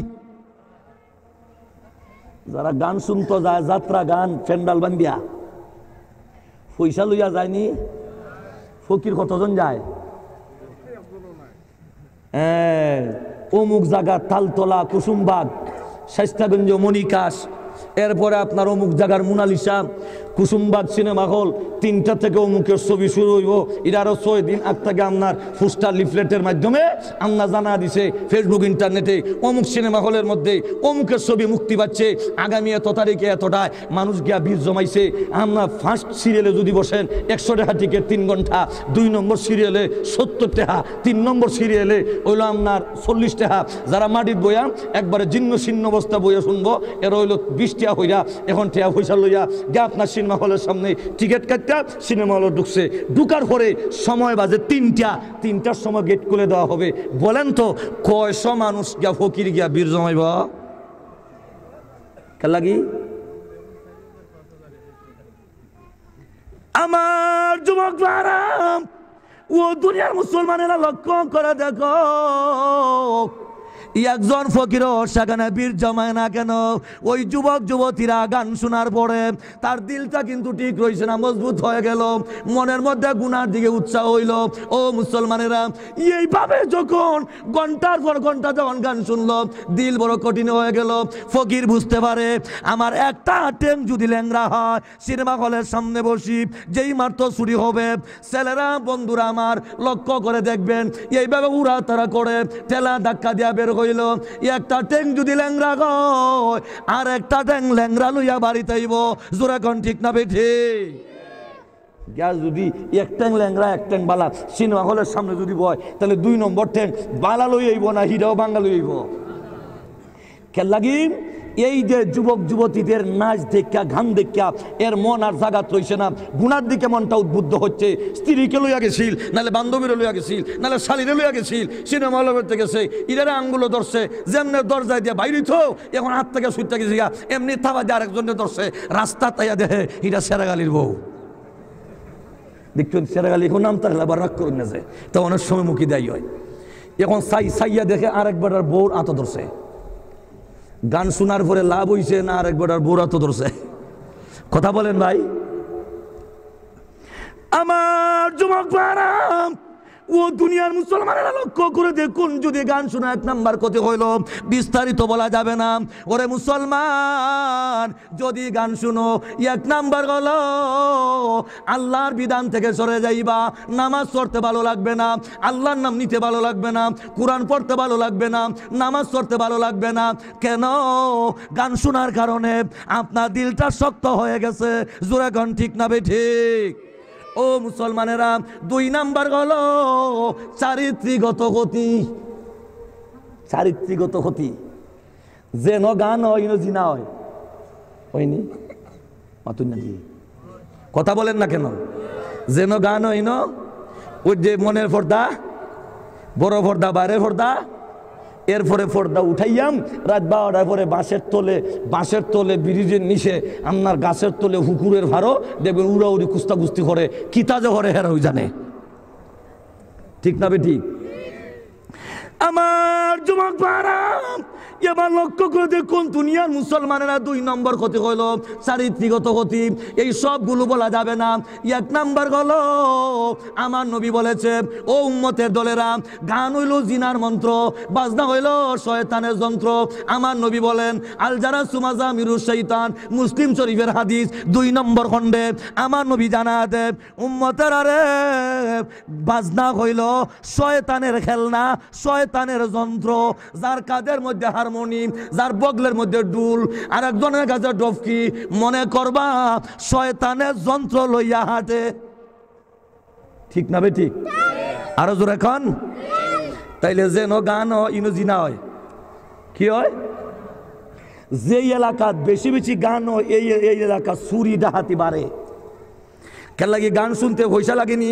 যারা গান শুনতে যায় যাত্রা গান প্যান্ডাল বান্ধিয়া পয়সা লইয়া যায়নি। ফকির কতজন যায়? অমুক জায়গা তালতলা, কুসুমবাগ, শাইস্তাগঞ্জ, মনিকাশ, এরপরে আপনার অমুক জায়গার মোনালিসা, কুসুমবাগ সিনেমা হল, 3টা থেকে অমুকের ছবি শুরু হইব। এটা আরো 6 দিন আগ থেকে আপনার পোস্টার লিফলেটের মাধ্যমে আমরা জানা দিছে ফেসবুক ইন্টারনেটে অমুক সিনেমা হলের মধ্যে অমুকের ছবি মুক্তি পাচ্ছে আগামী এত তারিখে এতটায়। মানুষ গিয়া ভিড় জমাইছে। আমরা ফার্স্ট সিরিয়ালে যদি বসেন 100 টাকা টিকিট 3 ঘন্টা, 2 নম্বর সিরিয়ালে 70 টাকা, 3 নম্বর সিরিয়ালে হইলো আপনার 40 টাকা। যারা মাটির বইয়া একবারে জীর্ণ শীর্ণ অবস্থা বইয়া শুনবো এর হইলো 20 টাকা হইয়া এখন টাকা পয়সা লইয়া গিয়া আপনার সিনেমা হলের সামনে টিকিট কাটটা সিনেমা হলে ঢুকছে। ঢুকার পরে সময় বাজে 3টার সময় গেট খুলে দেওয়া হবে। বলেন তো কয়শো মানুষ গিয়া ফকির গিয়া বীর জমাইব? কে লাগি? আমার যুবক ভাইরাম, ও দুনিয়ার মুসলমানেরা লক্ষ্য করে দেখো, একজন ফকিরও সেখানে বীর জমায় না কেন? ওই যুবক যুবতীরা গান শোনার পরে তার দিলটা কিন্তু ঠিক রয়েছে না, মজবুত হয়ে গেল, মনের মধ্যে গুনার দিকে উৎসাহ হইল। ও মুসলমানেরা, এইভাবে যখন ঘন্টার পর ঘন্টা যখন গান শুনলো, দিল বড় কঠিন হয়ে গেল। ফকির বুঝতে পারে আমার একটা ট্যাং যদি ল্যাংরা হয়, সিনেমা হলের সামনে বসি, যেই মাত্র চুরি হবে, ছেলেরা বন্ধুরা আমার লক্ষ্য করে দেখবেন এইভাবে উড়া তারা করে ঠেলা ধাক্কা দিয়া বের হইল। একটা ট্যাং যদি ল্যাংরা হয় আর একটা ট্যাং ল্যাংরা লইয়া বাড়িতে আইব। জোরে কোন ঠিক না বেঠে? গ্যাস যদি এক ট্যাং ল্যাংরা এক ট্যাং বালা সিনেমা হলের সামনে যদি বয়, তাহলে 2 নম্বর ট্যাং বালা লই আইব না হিরাও বাঙ্গা লই আইব? কেন লাগি? এই যে যুবক যুবতীদের নাচ দেখা গান দেখা এর মন আর জাগাত রইছে না, গুনার দিকে মনটা উদ্বুদ্ধ হচ্ছে। স্ত্রীকে লইয়া গেছিল, নাহলে বান্ধবীরে লইয়া গেছিল, নাহলে শালীরে লইয়া গেছিল, সিনেমা হলে করতে গেছে, ইরারে আঙ্গুলো ধরছে, যেমনি দরজায় দিয়ে বাইরে তো এখন হাত থেকে সুইতে গেছে, এমনি থাবা দিয়ে আরেকজনে ধরছে, রাস্তা তাইয়া দেখে এটা সেরাগালির বউ। দেখছেন সেরাগালি এখন নাম থাকলে আবার রাগ করুন না, যে তা অনেক সময় মুখী দেয় হয়। এখন সাইয়া দেখে আরেকবার বউর আত ধরছে। গান শোনার পরে লাভ হইছে না আরেকবার বউরা তো ধরছে? কথা বলেন ভাই। আমার যুবক ভাইরা, ও দুনিয়ার মুসলমানেরা লক্ষ্য করে দেখুন, যদি গান শোনা 1 নাম্বার ক্ষতি হইল, বিস্তারিত বলা যাবে না। ওরে মুসলমান, যদি গান শুনো 1 নাম্বার হলো আল্লাহর বিধান থেকে সরে যাইবা। নামাজ পড়তে ভালো লাগবে না, আল্লাহর নাম নিতে ভালো লাগবে না, কোরআন পড়তে ভালো লাগবে না, নামাজ পড়তে ভালো লাগবে না। কেন? গান শোনার কারণে আপনার দিলটা শক্ত হয়ে গেছে। জোরে গান ঠিক না বে ঠিক? ও মুসলমানেরা, 2 নাম্বার হলো চারিত্রিকগত ক্ষতি। চারিত্রিকগত ক্ষতি, যেন গান হয় না জিনা হয়, হয়নি? মাতুন না জি, কথা বলেন না কেন? যেন গান হয় না, ওই যে মনের পর্দা, বড় পর্দা, বাইরের পর্দা, এরপরে পর্দা উঠাইয়াম রাত 12টার পরে বাঁশের তলে ব্রিজের নিচে আপনার গাছের তলে হুকুরের ভাড়ো দেখবেন উড়াউড়ি কুস্তাকুস্তি করে, কিতাজে ঘরে হেরা হয়ে জানে। ঠিক না বে ঠিক? আমার যুবক ভাইরা, এবার লক্ষ্য করে দেখুন, দুনিয়ার মুসলমানেরা 2 নম্বর ক্ষতি হইল চারিত্রিকগত ক্ষতি। এই সবগুলো বলা যাবে না। 1 নাম্বার হলো আমার নবী বলেছে, ও উম্মতের দলেরা, গান হইল জিনার মন্ত্র, বাজনা হইল শয়তানের যন্ত্র। আমার নবী বলেন, আল যারা সুমাজা মিরু শৈতান, মুসলিম শরীফের হাদিস 2 নম্বর খণ্ডে আমার নবী জানা দেব, উম্মতের আরে বাজনা হইল শয়তানের খেলনা, শয়তানের যন্ত্র। যার কাদের মধ্যে হারমোনিয়াম, যার বগলের মধ্যে ডুল, আর একজনের কাছে ডফকি, মনে করবা শয়তানের যন্ত্র লইয়া হাঁটে। ঠিক না বে ঠিক? আরো জোরে এখন। তাইলে যেন গান হয় ইনো জিনা হয়। কি হয়? যে এলাকাত বেশি বেশি গান হয় এই এলাকা চুরি ডাহাতি বাড়ে। কেন লাগে? গান শুনতে পয়সা লাগেনি?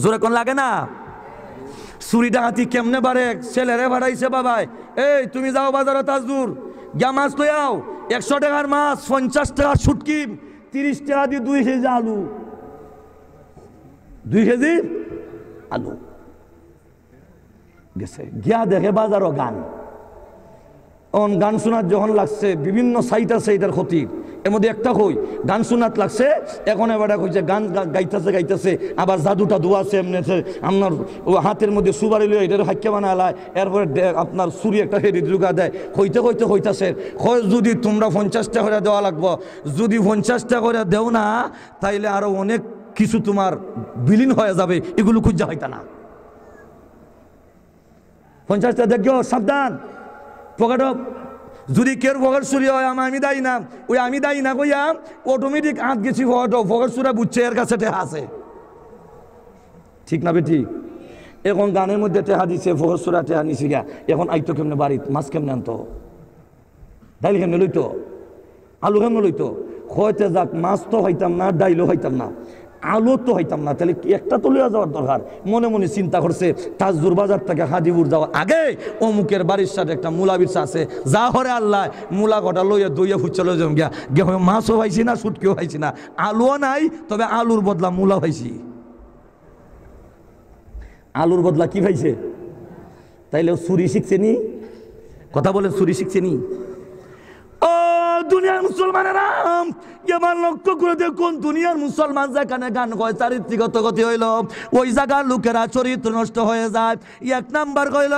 জোরে কোন লাগে না? চুরি ডাহাতি কেমনে বাড়ে? ছেলেরে বাড়াইছে বাবাই, এই তুমি যাও বাজারে তাজদুর গিয়া মাছ লই আও, 100 টাকার মাছ, 50 টাকার শুটকি, 30 টাকা দিয়ে 2 কেজি আলু, 2 কেজি আলু। গেছে গিয়া দেখে বাজারও গান, গান শোনার যখন লাগছে বিভিন্ন সাইটার ক্ষতির এর মধ্যে একটা কই গান শোনাত লাগছে, এখন এবার কইছে গান গাইতেছে আবার জাদুটা ধোয়াছে এমনি আপনার হাতের মধ্যে সুবারি লইয়া এটার হাক্যা বানালায়, এরপরে আপনার সুরি একটা হেরি জুগা দেয়, হইতাছে যদি তোমরা 50টা করে দেওয়া লাগবো, যদি 50টা করে দেও না তাইলে আরো অনেক কিছু তোমার বিলীন হয়ে যাবে, এগুলো খুঁজা হইতা না। 50টা দেখো সাবধান পকেট, যদি কেউ পকেট চুরি হয় আমি দায়ী না, ওই আমি দায়ী না কইয়া অটোমেটিক হাত গেছি পকেট চুরা বুঝছে এর কাছে টেহা আছে, ঠিক না বেটি? এখন গানের মধ্যে টেহা দিছে, পকেট চুরা টেহা নিছি গা, এখন আইতো কেমনে বাড়িত, মাছ কেমনে আনতো, ডাইল কেমনে লইতো, আলু কেমনে লইতো, হয়তো যাক মাছ তো হইতাম না, ডাইলও হইতাম না, আলু তো হইতাম না, তাহলে একটা তো লইয়া যাওয়ার দরকার। মনে মনে চিন্তা করছে তাজদুর বাজার থেকে হাজিপুর যাওয়ার আগে অমুকের বাড়ির সাথে একটা মূলা বিরসা আছে, যা হরে আল্লাহ মূলা কটা লইয়া দইয়া ফুচা লই যাম গিয়া, মাছও পাইছি না, সুটকেও পাইছি না, আলুও নাই, তবে আলুর বদলা মূলা পাইছি। আলুর বদলা কি পাইছে? তাইলে চুরি শিখছে নি? কথা বলে চুরি শিখছে নি? ও দুনিয়ার মুসলমানেরা, এবার লক্ষ্য করে দেখুন, দুনিয়ার মুসলমান যেখানে গান হয় চারিত্রিকত গতি হইল, ওই জায়গার লোকেরা চরিত্র নষ্ট হয়ে যায়। 1 নাম্বার হইল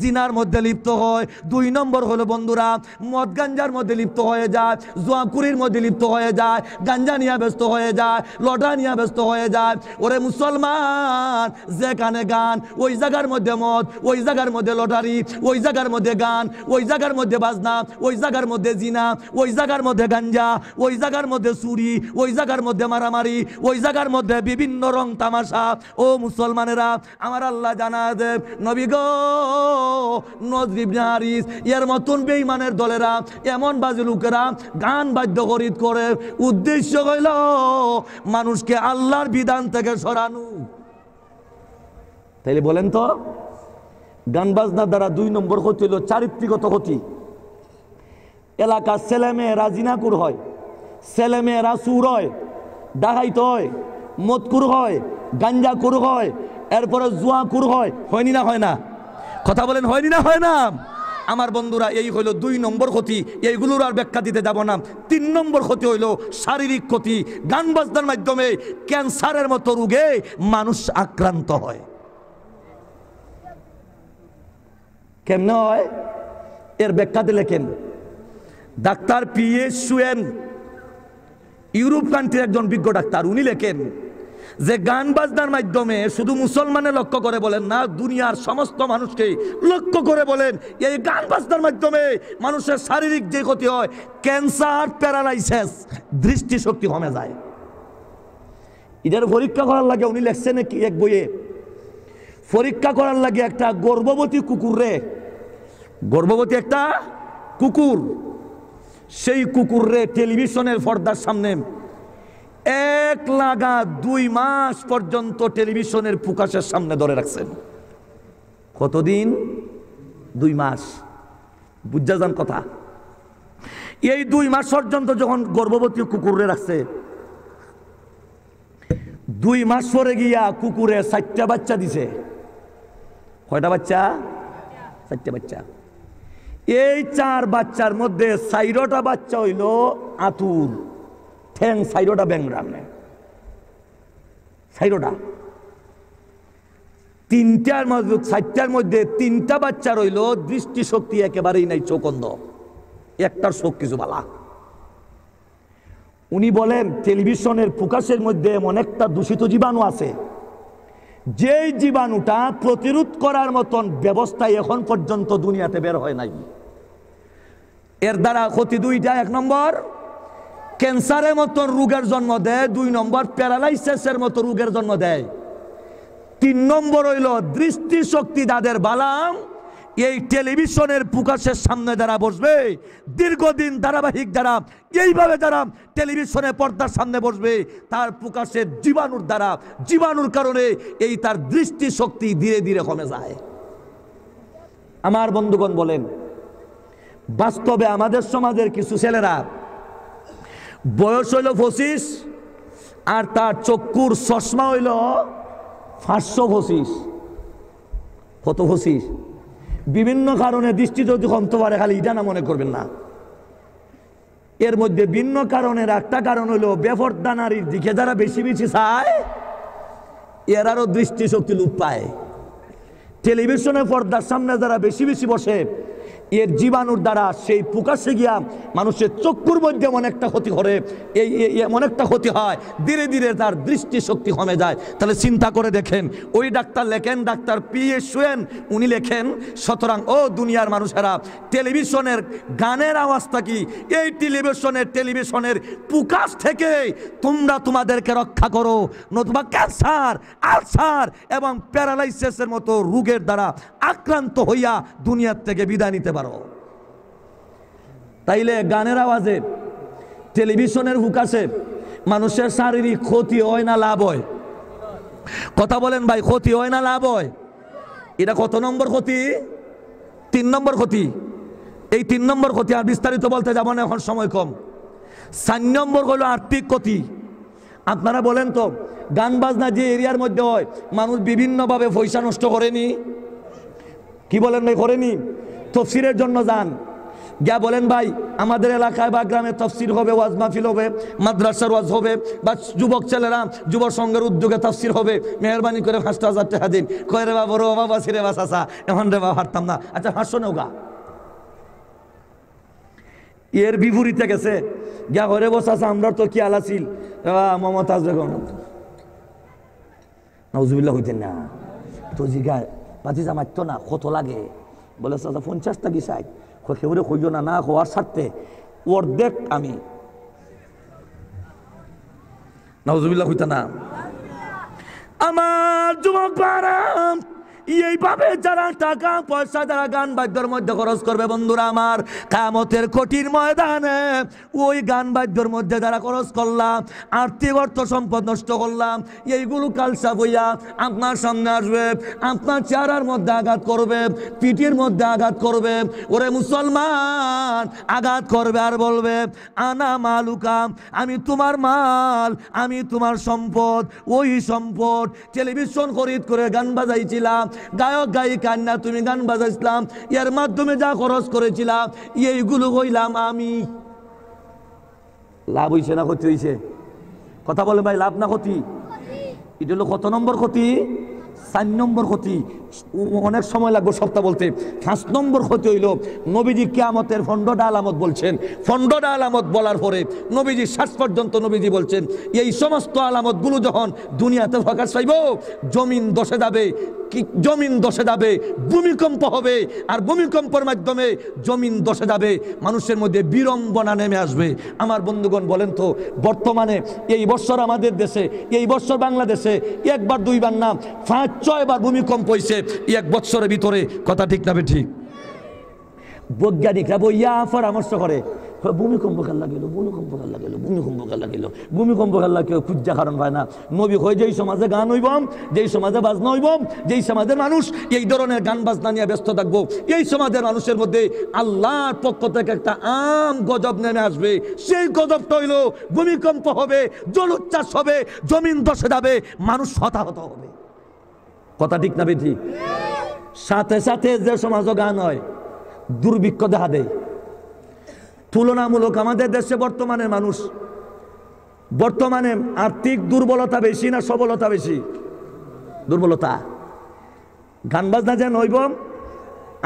জিনার মধ্যে লিপ্ত হয়, 2 নম্বর হলো বন্ধুরা মদ গাঞ্জার মধ্যে লিপ্ত হয়ে যায়, জুয়াকুরির মধ্যে লিপ্ত হয়ে যায়, গাঞ্জা নিয়ে ব্যস্ত হয়ে যায়, লটা নিয়ে ব্যস্ত হয়ে যায়। ওরে মুসলমান, যেখানে গান ওই জায়গার মধ্যে মদ, ওই জায়গার মধ্যে লটারি, ওই জায়গার মধ্যে গান, ওই জায়গার মধ্যে বাজনা, ওই জায়গার মধ্যে জিনা, ওই জায়গার মধ্যে গাঞ্জা, ওই জায়গার মধ্যে চুরি, ওই জায়গার মধ্যে মারামারি, ওই জায়গার মধ্যে বিভিন্ন রং তামাশা। ও মুসলমানেরা, আমার আল্লাহ জানা দে নবী গো, নজর ইবনে হারিস এর মতন বেঈমানের দলেরা, এমন বাজে লোকেরা গান বাদ্য খরিদ করে, উদ্দেশ্য হইল মানুষকে আল্লাহর বিধান থেকে সরানো। তাইলে বলেন তো, গান বাজনার দ্বারা 2 নম্বর ক্ষতি হইল চারিত্রিকত ক্ষতি। এলাকার ছেলেমেয়েরা জিনাকুর হয়, ছেলেমেয়েরা চুর হয়, ডাকাইত হয়, মদকুর হয়, গাঞ্জাকুর হয়, এরপরে জুয়াকুর হয়, হয়নি না হয় না? কথা বলেন হয়নি না হয় না? আমার বন্ধুরা, এই হইল 2 নম্বর ক্ষতি, এইগুলোর আর ব্যাখ্যা দিতে যাব না। 3 নম্বর ক্ষতি হইল শারীরিক ক্ষতি। গান বাজনার মাধ্যমে ক্যান্সারের মতো রোগে মানুষ আক্রান্ত হয়। কেমনে হয়? এর ব্যাখ্যা দিলে কেন? ডাক্তার পিএস সুয়েন, ইউরোপ কান্ট্রির একজন বিজ্ঞ ডাক্তার, উনি লেখেন যে গান বাজনার মাধ্যমে শুধু মুসলমানের লক্ষ্য করে বলেন না, দুনিয়ার সমস্ত মানুষকে লক্ষ্য করে বলেন, এই গান বাজনার মাধ্যমে মানুষের শারীরিক যে ক্ষতি হয়, ক্যান্সার, প্যারালাইসিস, দৃষ্টিশক্তি কমে যায়। এদের পরীক্ষা করার লাগে উনি লেখছেন কি এক বইয়ে, পরীক্ষা করার লাগে একটা গর্ভবতী কুকুর রে, গর্ভবতী একটা কুকুর, সেই কুকুর রে টেলিভিশনের পর্দার সামনে 1 মাস পর্যন্ত টেলিভিশনের প্রকাশের সামনে ধরে রাখছেন। কতদিন? 2 মাস। বুঝা যান কথা। এই 2 মাস পর্যন্ত যখন গর্ভবতী কুকুরে রাখছে, 2 মাস পরে গিয়া কুকুরে 4টা বাচ্চা দিছে। কয়টা বাচ্চা? 4টা বাচ্চা। এই 4 বাচ্চার মধ্যে 4টা বাচ্চা হইল আতুর, ঠ্যাং 4টা ব্যাংরামে, 4টা। 4টার মধ্যে 3টা বাচ্চা রইল দৃষ্টিশক্তি একেবারেই নাই, চোখ অন্ধ, একটার চোখ কিছু বালা। উনি বলেন টেলিভিশনের প্রকাশের মধ্যে এমন একটা দূষিত জীবাণু আছে, যেই জীবাণুটা প্রতিরোধ করার মতন ব্যবস্থা এখন পর্যন্ত দুনিয়াতে বের হয় নাই। এর দ্বারা ক্ষতি 2টা। 1 নম্বর ক্যান্সারের মতন রোগের জন্ম দেয়, 2 নম্বর প্যারালাইসিসের মতো রোগের জন্ম দেয়, 3 নম্বর হইল দৃষ্টিশক্তি যাদের বালাম, এই টেলিভিশনের প্রকাশের সামনে যারা বসবে দীর্ঘদিন ধারাবাহিক, যারা এইভাবে যারা টেলিভিশনের পর্দার সামনে বসবে, তার প্রকাশের জীবাণুর দ্বারা, জীবাণুর কারণে এই তার দৃষ্টিশক্তি ধীরে ধীরে কমে যায়। আমার বন্ধুগণ বলেন, বাস্তবে আমাদের সমাজের কিছু ছেলেরা বয়স হইল 25 আর তার চক্ষুর চশমা হইল 525। কত হসিস বিভিন্ন কারণে দৃষ্টি যদি কমতে পারে, খালি এটা না মনে করবেন না। এর মধ্যে ভিন্ন কারণের একটা কারণ হলো বেপরদা নারীর দিকে যারা বেশি বেশি চায় এরারও দৃষ্টিশক্তি লোপ পায়। টেলিভিশনের পর্দার সামনে যারা বেশি বেশি বসে এর জীবাণুর দ্বারা সেই প্রকাশে গিয়া মানুষের চক্ষুর মধ্যে অনেকটা ক্ষতি করে, এই অনেকটা ক্ষতি হয়, ধীরে ধীরে তার দৃষ্টিশক্তি কমে যায়। তাহলে চিন্তা করে দেখেন, ওই ডাক্তার লেখেন, ডাক্তার পি.এ. সোয়েন উনি লেখেন, সুতরাং ও দুনিয়ার মানুষেরা টেলিভিশনের গানের আওয়াজটা কি, এই টেলিভিশনের প্রকাশ থেকে তোমরা তোমাদেরকে রক্ষা করো, নতুবা ক্যান্সার, আলসার এবং প্যারালাইসিসের মতো রোগের দ্বারা আক্রান্ত হইয়া দুনিয়ার থেকে বিদায় নিতে পারো। তাইলে গানের আওয়াজে, টেলিভিশনের হুকাশে মানুষের শারীরিক ক্ষতি হয় না লাভ হয়? কথা বলেন ভাই, ক্ষতি হয় না লাভ হয়? এটা কত নম্বর ক্ষতি? 3 নম্বর ক্ষতি। এই 3 নম্বর ক্ষতি আর বিস্তারিত বলতে যাব না, এখন সময় কম। 4 নম্বর হলো আর্থিক ক্ষতি। আপনারা বলেন তো, গান বাজনা যে এরিয়ার মধ্যে হয় মানুষ বিভিন্নভাবে পয়সা নষ্ট করেনি? কি বলেন ভাই, করেনি? তফসিরের জন্য যান, গিয়া বলেন ভাই আমাদের এলাকায় বা গ্রামে তফসির হবে, ওয়াজ মাহফিল হবে, মাদ্রাসার ওয়াজ হবে, বা যুবক ছেলেরা যুব সংঘের উদ্যোগে তফসির হবে, মেহরবানি করে 5,000 টাকা দিন। কয় রে বাবা, রো বাবা, ছিরে বাস আসা, এখন রে বাবা হারতাম না। আচ্ছা 500 নেওগা। এর বিপরীতে গেছে, গিয়া ঘরে বসে আছে, আমরা তো কি আলাছিল মমতাজ বেগম, নাউজুবিল্লাহ হইতেন না তো জিগা বাতিজা মারতো না, কত লাগে? বলে 50 টাকা চাই। কেউরে কইও না, না হওয়ার স্বার্থে অর্ধেক আমি, নাউজুবিল্লাহ হইতেন না। আমার যুবক বারাম, এইভাবে যারা টাকা পয়সা যারা গান বাদ্যর মধ্যে খরচ করবে, বন্ধুরা আমার, কিয়ামতের কঠিন ময়দানে ওই গান বাদ্যর মধ্যে যারা খরচ করলাম, আর্থিক অর্থ সম্পদ নষ্ট করলাম, এইগুলো কালসাপ হইয়া আপনার সামনে আসবে, আপনার চেহারার মধ্যে আঘাত করবে, পিঠের মধ্যে আঘাত করবে। ওরে মুসলমান, আঘাত করবে আর বলবে আনা মালুকা, আমি তোমার মাল, আমি তোমার সম্পদ। ওই সম্পদ টেলিভিশন খরিদ করে গান বাজাইছিলাম, গায়ক গায়িকা না তুমি গান বাজাইছিলাম, এর মাধ্যমে যা খরচ করেছিলাম এইগুলো হইলাম আমি। লাভ হইছে না ক্ষতি হইছে? কথা বলে ভাই, লাভ না ক্ষতি? এটা হলো কত নম্বর ক্ষতি? 4 নম্বর ক্ষতি। অনেক সময় লাগবে সপ্তাহ বলতে। 5 নম্বর ক্ষতি হইল, নবীজি কিয়ামতের ফন্ডটা আলামত বলছেন। ফন্ডটা আলামত বলার পরে নবীজি শেষ পর্যন্ত নবীজি বলছেন, এই সমস্ত আলামতগুলো যখন দুনিয়াতে প্রকাশ পাইব, জমিন ধসে যাবে, জমিন ধসে যাবে, ভূমিকম্প হবে, আর ভূমিকম্পের মাধ্যমে জমিন ধসে যাবে, মানুষের মধ্যে বিড়ম্বনা নেমে আসবে। আমার বন্ধুগণ বলেন তো, বর্তমানে এই বছর আমাদের দেশে, এই বছর বাংলাদেশে 1 বার 2 বার না 5-6 বার ভূমিকম্প হয়েছে 1 বছরের ভিতরে। কথা ঠিক না ঠিক? বৈজ্ঞানিকরা বইয়া পরামর্শ করে, ভূমিকম্প খেলা গেল, ভূমিকম্প খেলা গেল, ভূমিকম্প খেলা গেল, ভূমিকম্প খেলা কেউ খুঁজা কারণ পায় না। নবী হয় যেই সমাজে গান হইবম, যেই সমাজে বাজনা হইবম, যেই সমাজের মানুষ এই ধরনের গান বাজনা নিয়ে ব্যস্ত থাকবো, এই সমাজের মানুষের মধ্যে আল্লাহর পক্ষ থেকে একটা গজব নেমে আসবে। সেই গজবটা হইল ভূমিকম্প হবে, জলোচ্ছ্বাস হবে, জমিন ধসে যাবে, মানুষ হতাহত হবে। কথা ঠিক না ঠিক? সাথে সাথে যে সমাজ গান হয়, দুর্ভিক্ষ দেখা দেয়। তুলনামূলক আমাদের দেশে বর্তমানে আর্থিক দুর্বলতা বেশি না সবলতা বেশি? দুর্বলতা। গান বাজনা যে নইবম,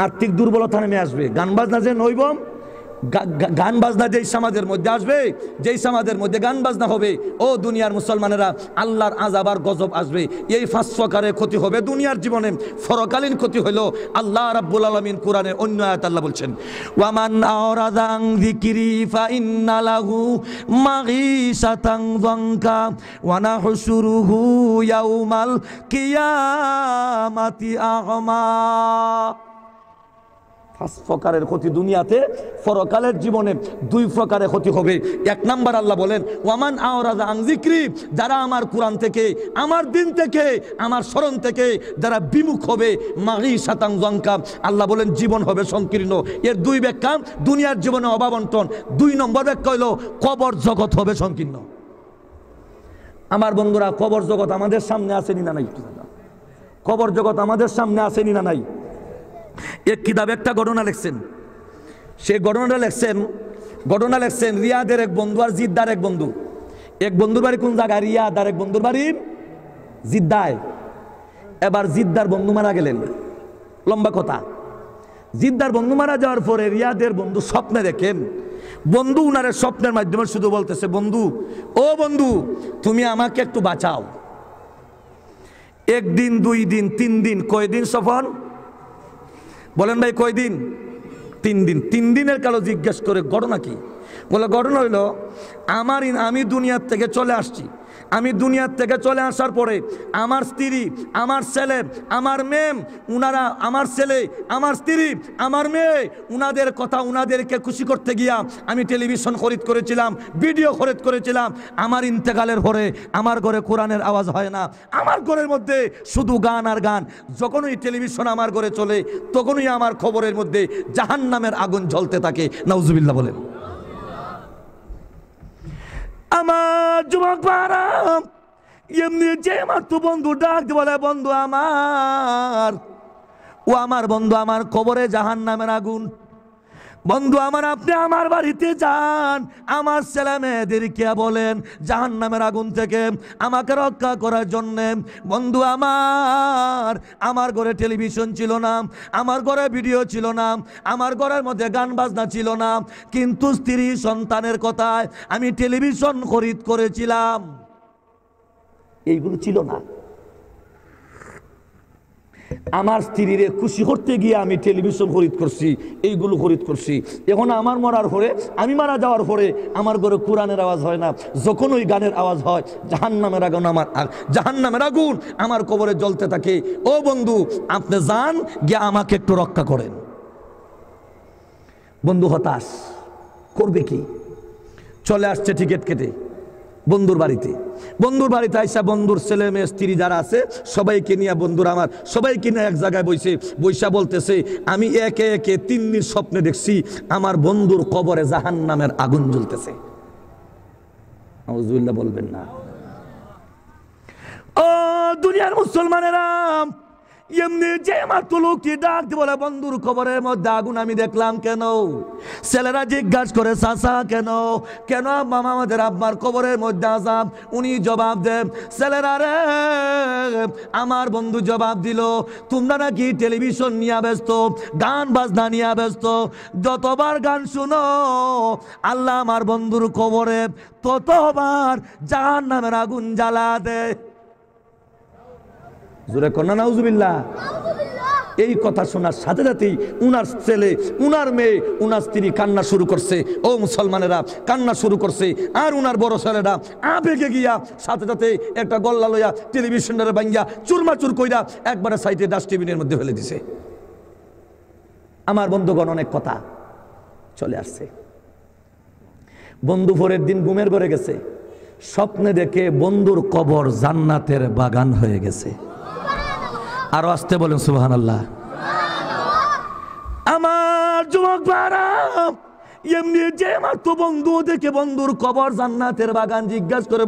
আর্থিক দুর্বলতা নেমে আসবে। গান বাজনা যে নইবম, গান বাজনা যেই সমাজের মধ্যে আসবে, যেই সমাজের মধ্যে গান বাজনা হবে, ও দুনিয়ার মুসলমানেরা, আল্লাহর আযাব আর গজব আসবে। এই 5 প্রকারের ক্ষতি হবে দুনিয়ার জীবনে। পরকালীন ক্ষতি হলো আল্লাহ রাব্বুল আলামিন কোরআনে অন্য আয়াত আল্লাহ বলছেন, ওয়ামান আরাদা আন যিকরি ফা ইন্না লাহু মাগীসাতান যানকা ওয়া নাহশুরুহু ইয়াউমাল কিয়ামাতি আ'মা। 5 প্রকারের ক্ষতি দুনিয়াতে, পরকালের জীবনে 2 প্রকারের ক্ষতি হবে। 1 নাম্বার আল্লাহ বলেন, ওয়ামান আরাদা আন যিকরি, যারা আমার কোরআন থেকে, আমার দিন থেকে, আমার স্মরণ থেকে যারা বিমুখ হবে, মাগীসাতান যানকা, আল্লাহ বলেন জীবন হবে সংকীর্ণ। এর 2 ব্যাখ্যা, দুনিয়ার জীবনে অভাবন্টন। 2 নম্বর ব্যাখ্যা হলো কবর জগৎ হবে সংকীর্ণ। আমার বন্ধুরা, কবর জগৎ আমাদের সামনে আছে না নাই? কবর জগৎ আমাদের সামনে আসেনি না নাই? এক কিতাবে একটা ঘটনা লিখছেন, সেই ঘটনা লেখছেন রিয়াদের এক বন্ধু আর জিদ্দার এক বন্ধু। এক বন্ধুর বাড়ি কোন জায়গায়? রিয়াদ। আর এক বন্ধুর বাড়ি জিদ্দায়। এবার জিদ্দার বন্ধু মারা গেলেন। লম্বা কথা, জিদ্দার বন্ধু মারা যাওয়ার পরে রিয়াদের বন্ধু স্বপ্নে দেখেন, বন্ধু উনারের স্বপ্নের মাধ্যমে শুধু বলতেছে, বন্ধু, ও বন্ধু, তুমি আমাকে একটু বাঁচাও। একদিন, 2 দিন, 3 দিন, কয়দিন সফর বলেন ভাই, কয়দিন? 3 দিন। 3 দিনের কালো জিজ্ঞেস করে ঘটনা কি? বলে ঘটনা হইল, আমি দুনিয়ার থেকে চলে আসছি। আমি দুনিয়ার থেকে চলে আসার পরে আমার স্ত্রী, আমার ছেলে, আমার মেয়ে, উনারা, আমার ছেলে, আমার স্ত্রী, আমার মেয়ে, উনাদের কথা, উনাদেরকে খুশি করতে গিয়া আমি টেলিভিশন খরিদ করেছিলাম, ভিডিও খরিদ করেছিলাম। আমার ইন্তেকালের পরে আমার ঘরে কোরআনের আওয়াজ হয় না, আমার ঘরের মধ্যে শুধু গান আর গান। যখনই টেলিভিশন আমার ঘরে চলে তখনই আমার খবরের মধ্যে জাহান্নামের আগুন জ্বলতে থাকে। নাউজুবিল্লাহ বলেন। আমার যুবক ভাইরা, এমনি যে আমার তো বন্ধু ডাক বলে, বন্ধু আমার, ও আমার বন্ধু, আমার কবরে জাহান্নামের আগুন। বন্ধু আমার, আপনি আমার বাড়িতে যান, আমার ছেলে মেয়েদেরকে বলেন জাহান্নামের আগুন থেকে আমাকে রক্ষা করার জন্যে। বন্ধু আমার ঘরে টেলিভিশন ছিল না, আমার ঘরে ভিডিও ছিল না, আমার ঘরের মধ্যে গান বাজনা ছিল না, কিন্তু স্ত্রী সন্তানের কথায় আমি টেলিভিশন খরিদ করেছিলাম। এইগুলো ছিল না। আমার স্ত্রীরে খুশি করতে গিয়ে আমি টেলিভিশন খরিদ করছি, এইগুলো খরিদ করছি। এখন আমার মরার পরে, আমি মারা যাওয়ার পরে আমার ঘরে কোরআনের আওয়াজ হয় না, যখন ওই গানের আওয়াজ হয় জাহান্নামের আগুন, জাহান্নামের আগুন আমার কবরে জ্বলতে থাকে। ও বন্ধু, আপনি যান গিয়ে আমাকে একটু রক্ষা করেন। বন্ধু হতাশ, করবে কি? চলে আসছে টিকিট কেটে বন্ধুর বাড়িতে আইসা বন্ধুর ছেলে মেয়ে স্ত্রী যারা আছে সবাইকে নিয়ে, বন্ধুরা আমার সবাইকে নিয়ে এক জায়গায় বৈশা বলতেছে, আমি একে একে 3 দিন স্বপ্নে দেখছি আমার বন্ধুর কবরে জাহান্নামের আগুন জ্বলতেছে। নাউজুবিল্লাহ বলবেন না। ও দুনিয়ার মুসলমানেরা, এমনি যে মাত্র লোকটি ডাক বলে, বন্ধুর কবরের মধ্যে আগুন আমি দেখলাম কেন? ছেলেরা জিজ্ঞাসা করে, চাচা কেন মামা আমাদের আব্বার কবরের মধ্যে আযাব? উনি জবাব দেন, ছেলেরা রে, আমার বন্ধু জবাব দিল, তোমরা নাকি টেলিভিশন নিয়ে ব্যস্ত, গান বাজনা নিয়ে ব্যস্ত, যতবার গান শুনো আল্লাহ আমার বন্ধুর কবরে ততবার জাহান্নামের আগুন জ্বালা দেয়। জোরে কন্যা নাউজুবিল্লাহ। এই কথা শোনার সাথে সাথেই উনার ছেলে, উনার মেয়ে, উনার স্ত্রী কান্না শুরু করছে। ও মুসলমানেরা, কান্না শুরু করছে। আর উনার বড় ছেলেরা আবেগে গিয়া সাথে সাথে একটা গল্লা লইয়া টেলিভিশনের ভাঙ্গিয়া চুরমাচুর কইরা একবারে সাইডে ডাস্টবিনের মধ্যে ফেলে দিছে। আমার বন্ধুগণ, অনেক কথা চলে আসছে। বন্ধু পরের দিন ঘুমের ঘরে গেছে, স্বপ্নে দেখে বন্ধুর কবর জান্নাতের বাগান হয়ে গেছে। আরো আসতে বলেন সুবহানাল্লাহ। আমার যুবক ভাইরা, এমনি যে মাত্র বন্ধু দেখে বন্ধুর কবর জান্নাতের বাগান, জিজ্ঞাসা করে,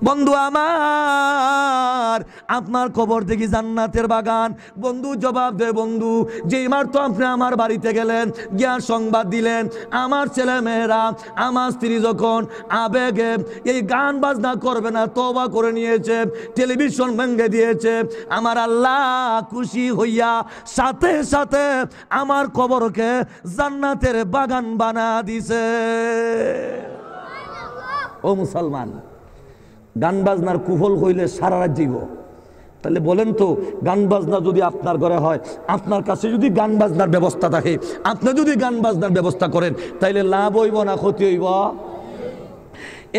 বন্ধু আমার, আপনার কবর দেখি জান্নাতের বাগান। বন্ধু জবাব দেয়, বন্ধু যেই মাত্র আপনি আমার বাড়িতে গেলেন, গিয়া সংবাদ দিলেন আমার ছেলে মেয়েরা, আমার স্ত্রী যখন আবেগে এই গান বাজনা করবে না তওবা করে নিয়েছে, টেলিভিশন ভেঙে দিয়েছে, আমার আল্লাহ খুশি হইয়া সাথে সাথে আমার কবরকে জান্নাতের বাগান বানা দিছে। ও মুসলমান, গান বাজনার কুফল হইলে সারা রাত জীব। তাহলে বলেন তো, গান বাজনা যদি আপনার ঘরে হয়, আপনার কাছে যদি গান বাজনার ব্যবস্থা থাকে, আপনি যদি গান বাজনার ব্যবস্থা করেন, তাইলে লাভ হইব না ক্ষতি হইব?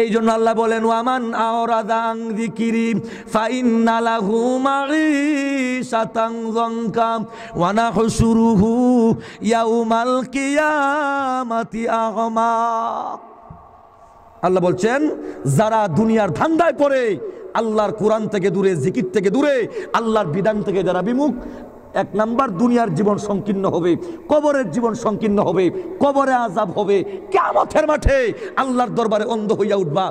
এই জন্য আল্লাহ বলেন, ওয়ামান আওরাদা আন যিকরি ফাইন্না লাহু মাঈশাতান যানকা ওয়া নাহশুরুহু ইয়াউমাল কিয়ামাতি আ'মা। আল্লাহ বলছেন, যারা দুনিয়ার ধান্দায় পড়ে, আল্লাহর কোরআন থেকে দূরে, জিকির থেকে দূরে, আল্লাহর বিধান থেকে যারা বিমুখ, 1 নাম্বার দুনিয়ার জীবন সংকীর্ণ হবে, কবরের জীবন সংকীর্ণ হবে, কবরে আযাব হবে, কিয়ামতের মাঠে আল্লাহর দরবারে অন্ধ হইয়া উঠবা।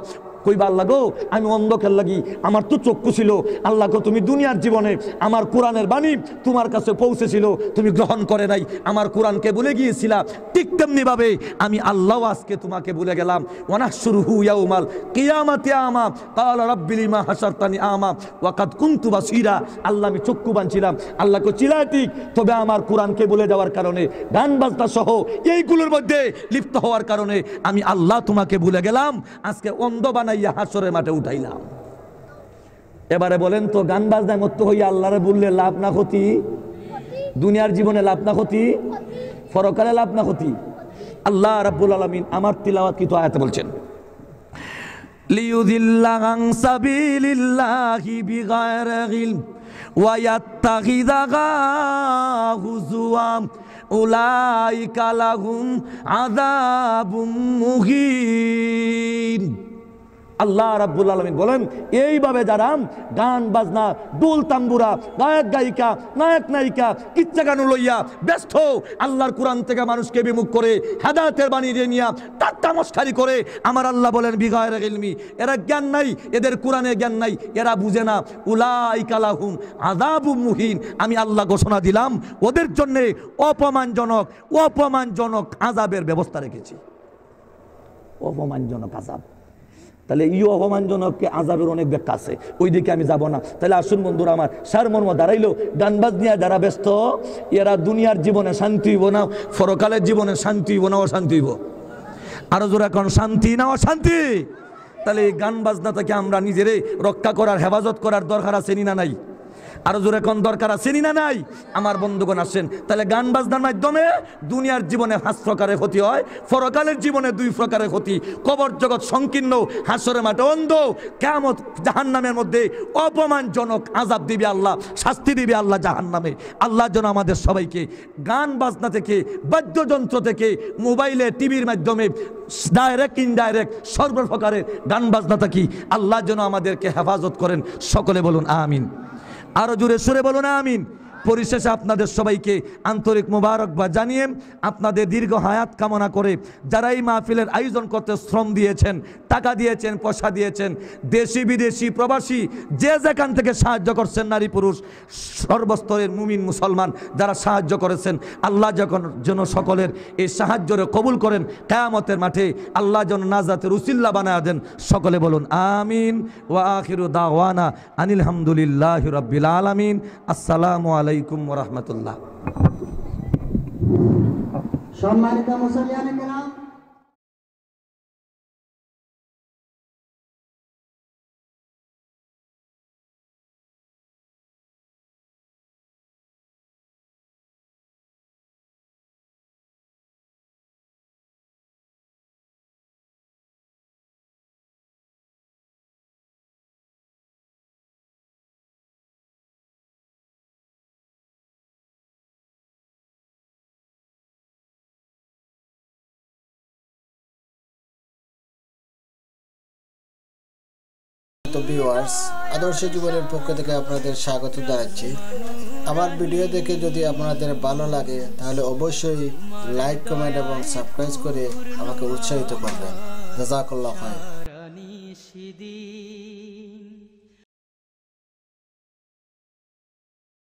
কইবা আল্লাহ গো আমি অন্ধকার লাগি, আমার তো চক্ষু ছিল, আল্লাহ গো তুমি দুনিয়ার জীবনে আমার কোরআনের বাণী তোমার কাছে পৌঁছেছিল, তুমি গ্রহণ করে নাই, আমার কোরআনকে ভুলে গিয়েছিলা। ঠিক তেমনি ভাবে আমি আল্লাহ আজকে তোমাকে ভুলে গেলাম। ওয়ানাহশুরুহু ইয়াউমাল কিয়ামাতি আমা ক্বালা রাব্বি লিমা হাশারতানি আমা ওয়া কাদ কুনতু বাসীরা। আল্লাহ আমি চক্ষুবান ছিলাম, আল্লাহকে চিলা ঠিক, তবে আমার কোরআনকে ভুলে যাওয়ার কারণে, গান বাজনা সহ এইগুলোর মধ্যে লিপ্ত হওয়ার কারণে আমি আল্লাহ তোমাকে ভুলে গেলাম, আজকে অন্ধ বানাইয়া হাসরের মাঠে উঠাইলাম। এবারে বলেন তো, গান বাজনায় মত্ত হইয়া আল্লাহরে বললে লাভ না ক্ষতি? দুনিয়ার জীবনে লাভ না ক্ষতি? পরকালে লাভ না ক্ষতি? আল্লাহ রাব্বুল আলামিন আমার তিলাওয়াত কি তো আয়াতে বলছেন, লিয়ুদিল্লা আন সাবিলিল্লাহি বিগাইরি ইলম ওয়া ইয়াত্তাখিযা হুজুয়া উলাইকা লাহুম আযাবুম মুহিন। আল্লাহ রাব্বুল আলামিন বলেন, এইভাবে যারা গান বাজনা, ডোল তাম্বুরা, গায়ক গায়িকা, নায়ক নায়িকা, কিচ্ছা গান লইয়া ব্যস্ত, আল্লাহর কোরআন থেকে মানুষকে বিমুখ করে হেদায়েতের বাণী দিয়ে নিয়া ঠাট্টা মশকারি করে, আমার আল্লাহ বলেন বিগায়রে ইলমি, এরা জ্ঞান নাই, এদের কোরআনে জ্ঞান নাই, এরা বুঝে না, উলাইকা লাহুম আযাবুম মুহিন। আমি আল্লাহ ঘোষণা দিলাম ওদের জন্য অপমানজনক আযাবের ব্যবস্থা রেখেছি। অপমানজনক আযাব, তাহলে এই অপমানজনক আযাবের অনেক ব্যাখ্যা আছে, ওই দিকে আমি যাব না। তাহলে আসুন বন্ধুরা আমার, সারমর্ম দাঁড়াইলো, গানবাজ নিয়ে যারা ব্যস্ত, এরা দুনিয়ার জীবনে শান্তি হইব না, পরকালের জীবনে শান্তি হইব না অশান্তি হইব? আরো জোরে এখন শান্তি না অশান্তি? তাহলে এই গান বাজনা থেকে আমরা নিজেরে রক্ষা করার, হেফাজত করার দরকার আছে না নাই? আরো জোরে কোন দরকার আছে না নাই? আমার বন্ধুগণ আসেন, তাহলে গান বাজনার মাধ্যমে দুনিয়ার জীবনে 5 প্রকারের ক্ষতি হয়, পরকালের জীবনে 2 প্রকারের ক্ষতি। কবর জগৎ সংকীর্ণ, হাসরের মাঠে অন্ধ, কিয়ামত জাহান্নামের মধ্যে অপমানজনক আযাব দিবে আল্লাহ, শাস্তি দিবে আল্লাহ জাহান্নামে। আল্লাহ যেন আমাদের সবাইকে গান বাজনা থেকে, বাদ্যযন্ত্র থেকে, মোবাইলে টিভির মাধ্যমে ডাইরেক্ট ইনডাইরেক্ট সর্বপ্রকারের গান বাজনা থেকে আল্লাহ যেন আমাদেরকে হেফাজত করেন। সকলে বলুন আমিন। আরো জোরে সুরে বলুন আমিন। পরিশেষে আপনাদের সবাইকে আন্তরিক মোবারকবাদ জানিয়ে আপনাদের দীর্ঘ হায়াত কামনা করে, যারা এই মাহফিলের আয়োজন করতে শ্রম দিয়েছেন, টাকা দিয়েছেন, পয়সা দিয়েছেন, দেশি বিদেশি প্রবাসী যে যেখান থেকে সাহায্য করছেন, নারী পুরুষ সর্বস্তরের মুমিন মুসলমান যারা সাহায্য করেছেন, আল্লাহ যেন সকলের এই সাহায্যরে কবুল করেন, কিয়ামতের মাঠে আল্লাহ যেন নাজাতের উসিল্লা বানায়া দেন। সকলে বলুন আমিন। ওয়া আখিরু দাওয়ানা আনিল হামদুলিল্লাহি রাব্বিল আলামিন। আসসালামু আলাইকুম ওয়া রাহমাতুল্লাহ। সম্মানিত মুসলিয়ানে কেরাম, তো ভিউয়ার্স, আদর্শ জীবনের পক্ষ থেকে আপনাদের স্বাগত জানাচ্ছি। আমার ভিডিও দেখে যদি আপনাদের ভালো লাগে তাহলে অবশ্যই লাইক, কমেন্ট এবং সাবস্ক্রাইব করে আমাকে উৎসাহিত করবেন। জাযাকাল্লাহু খাইর।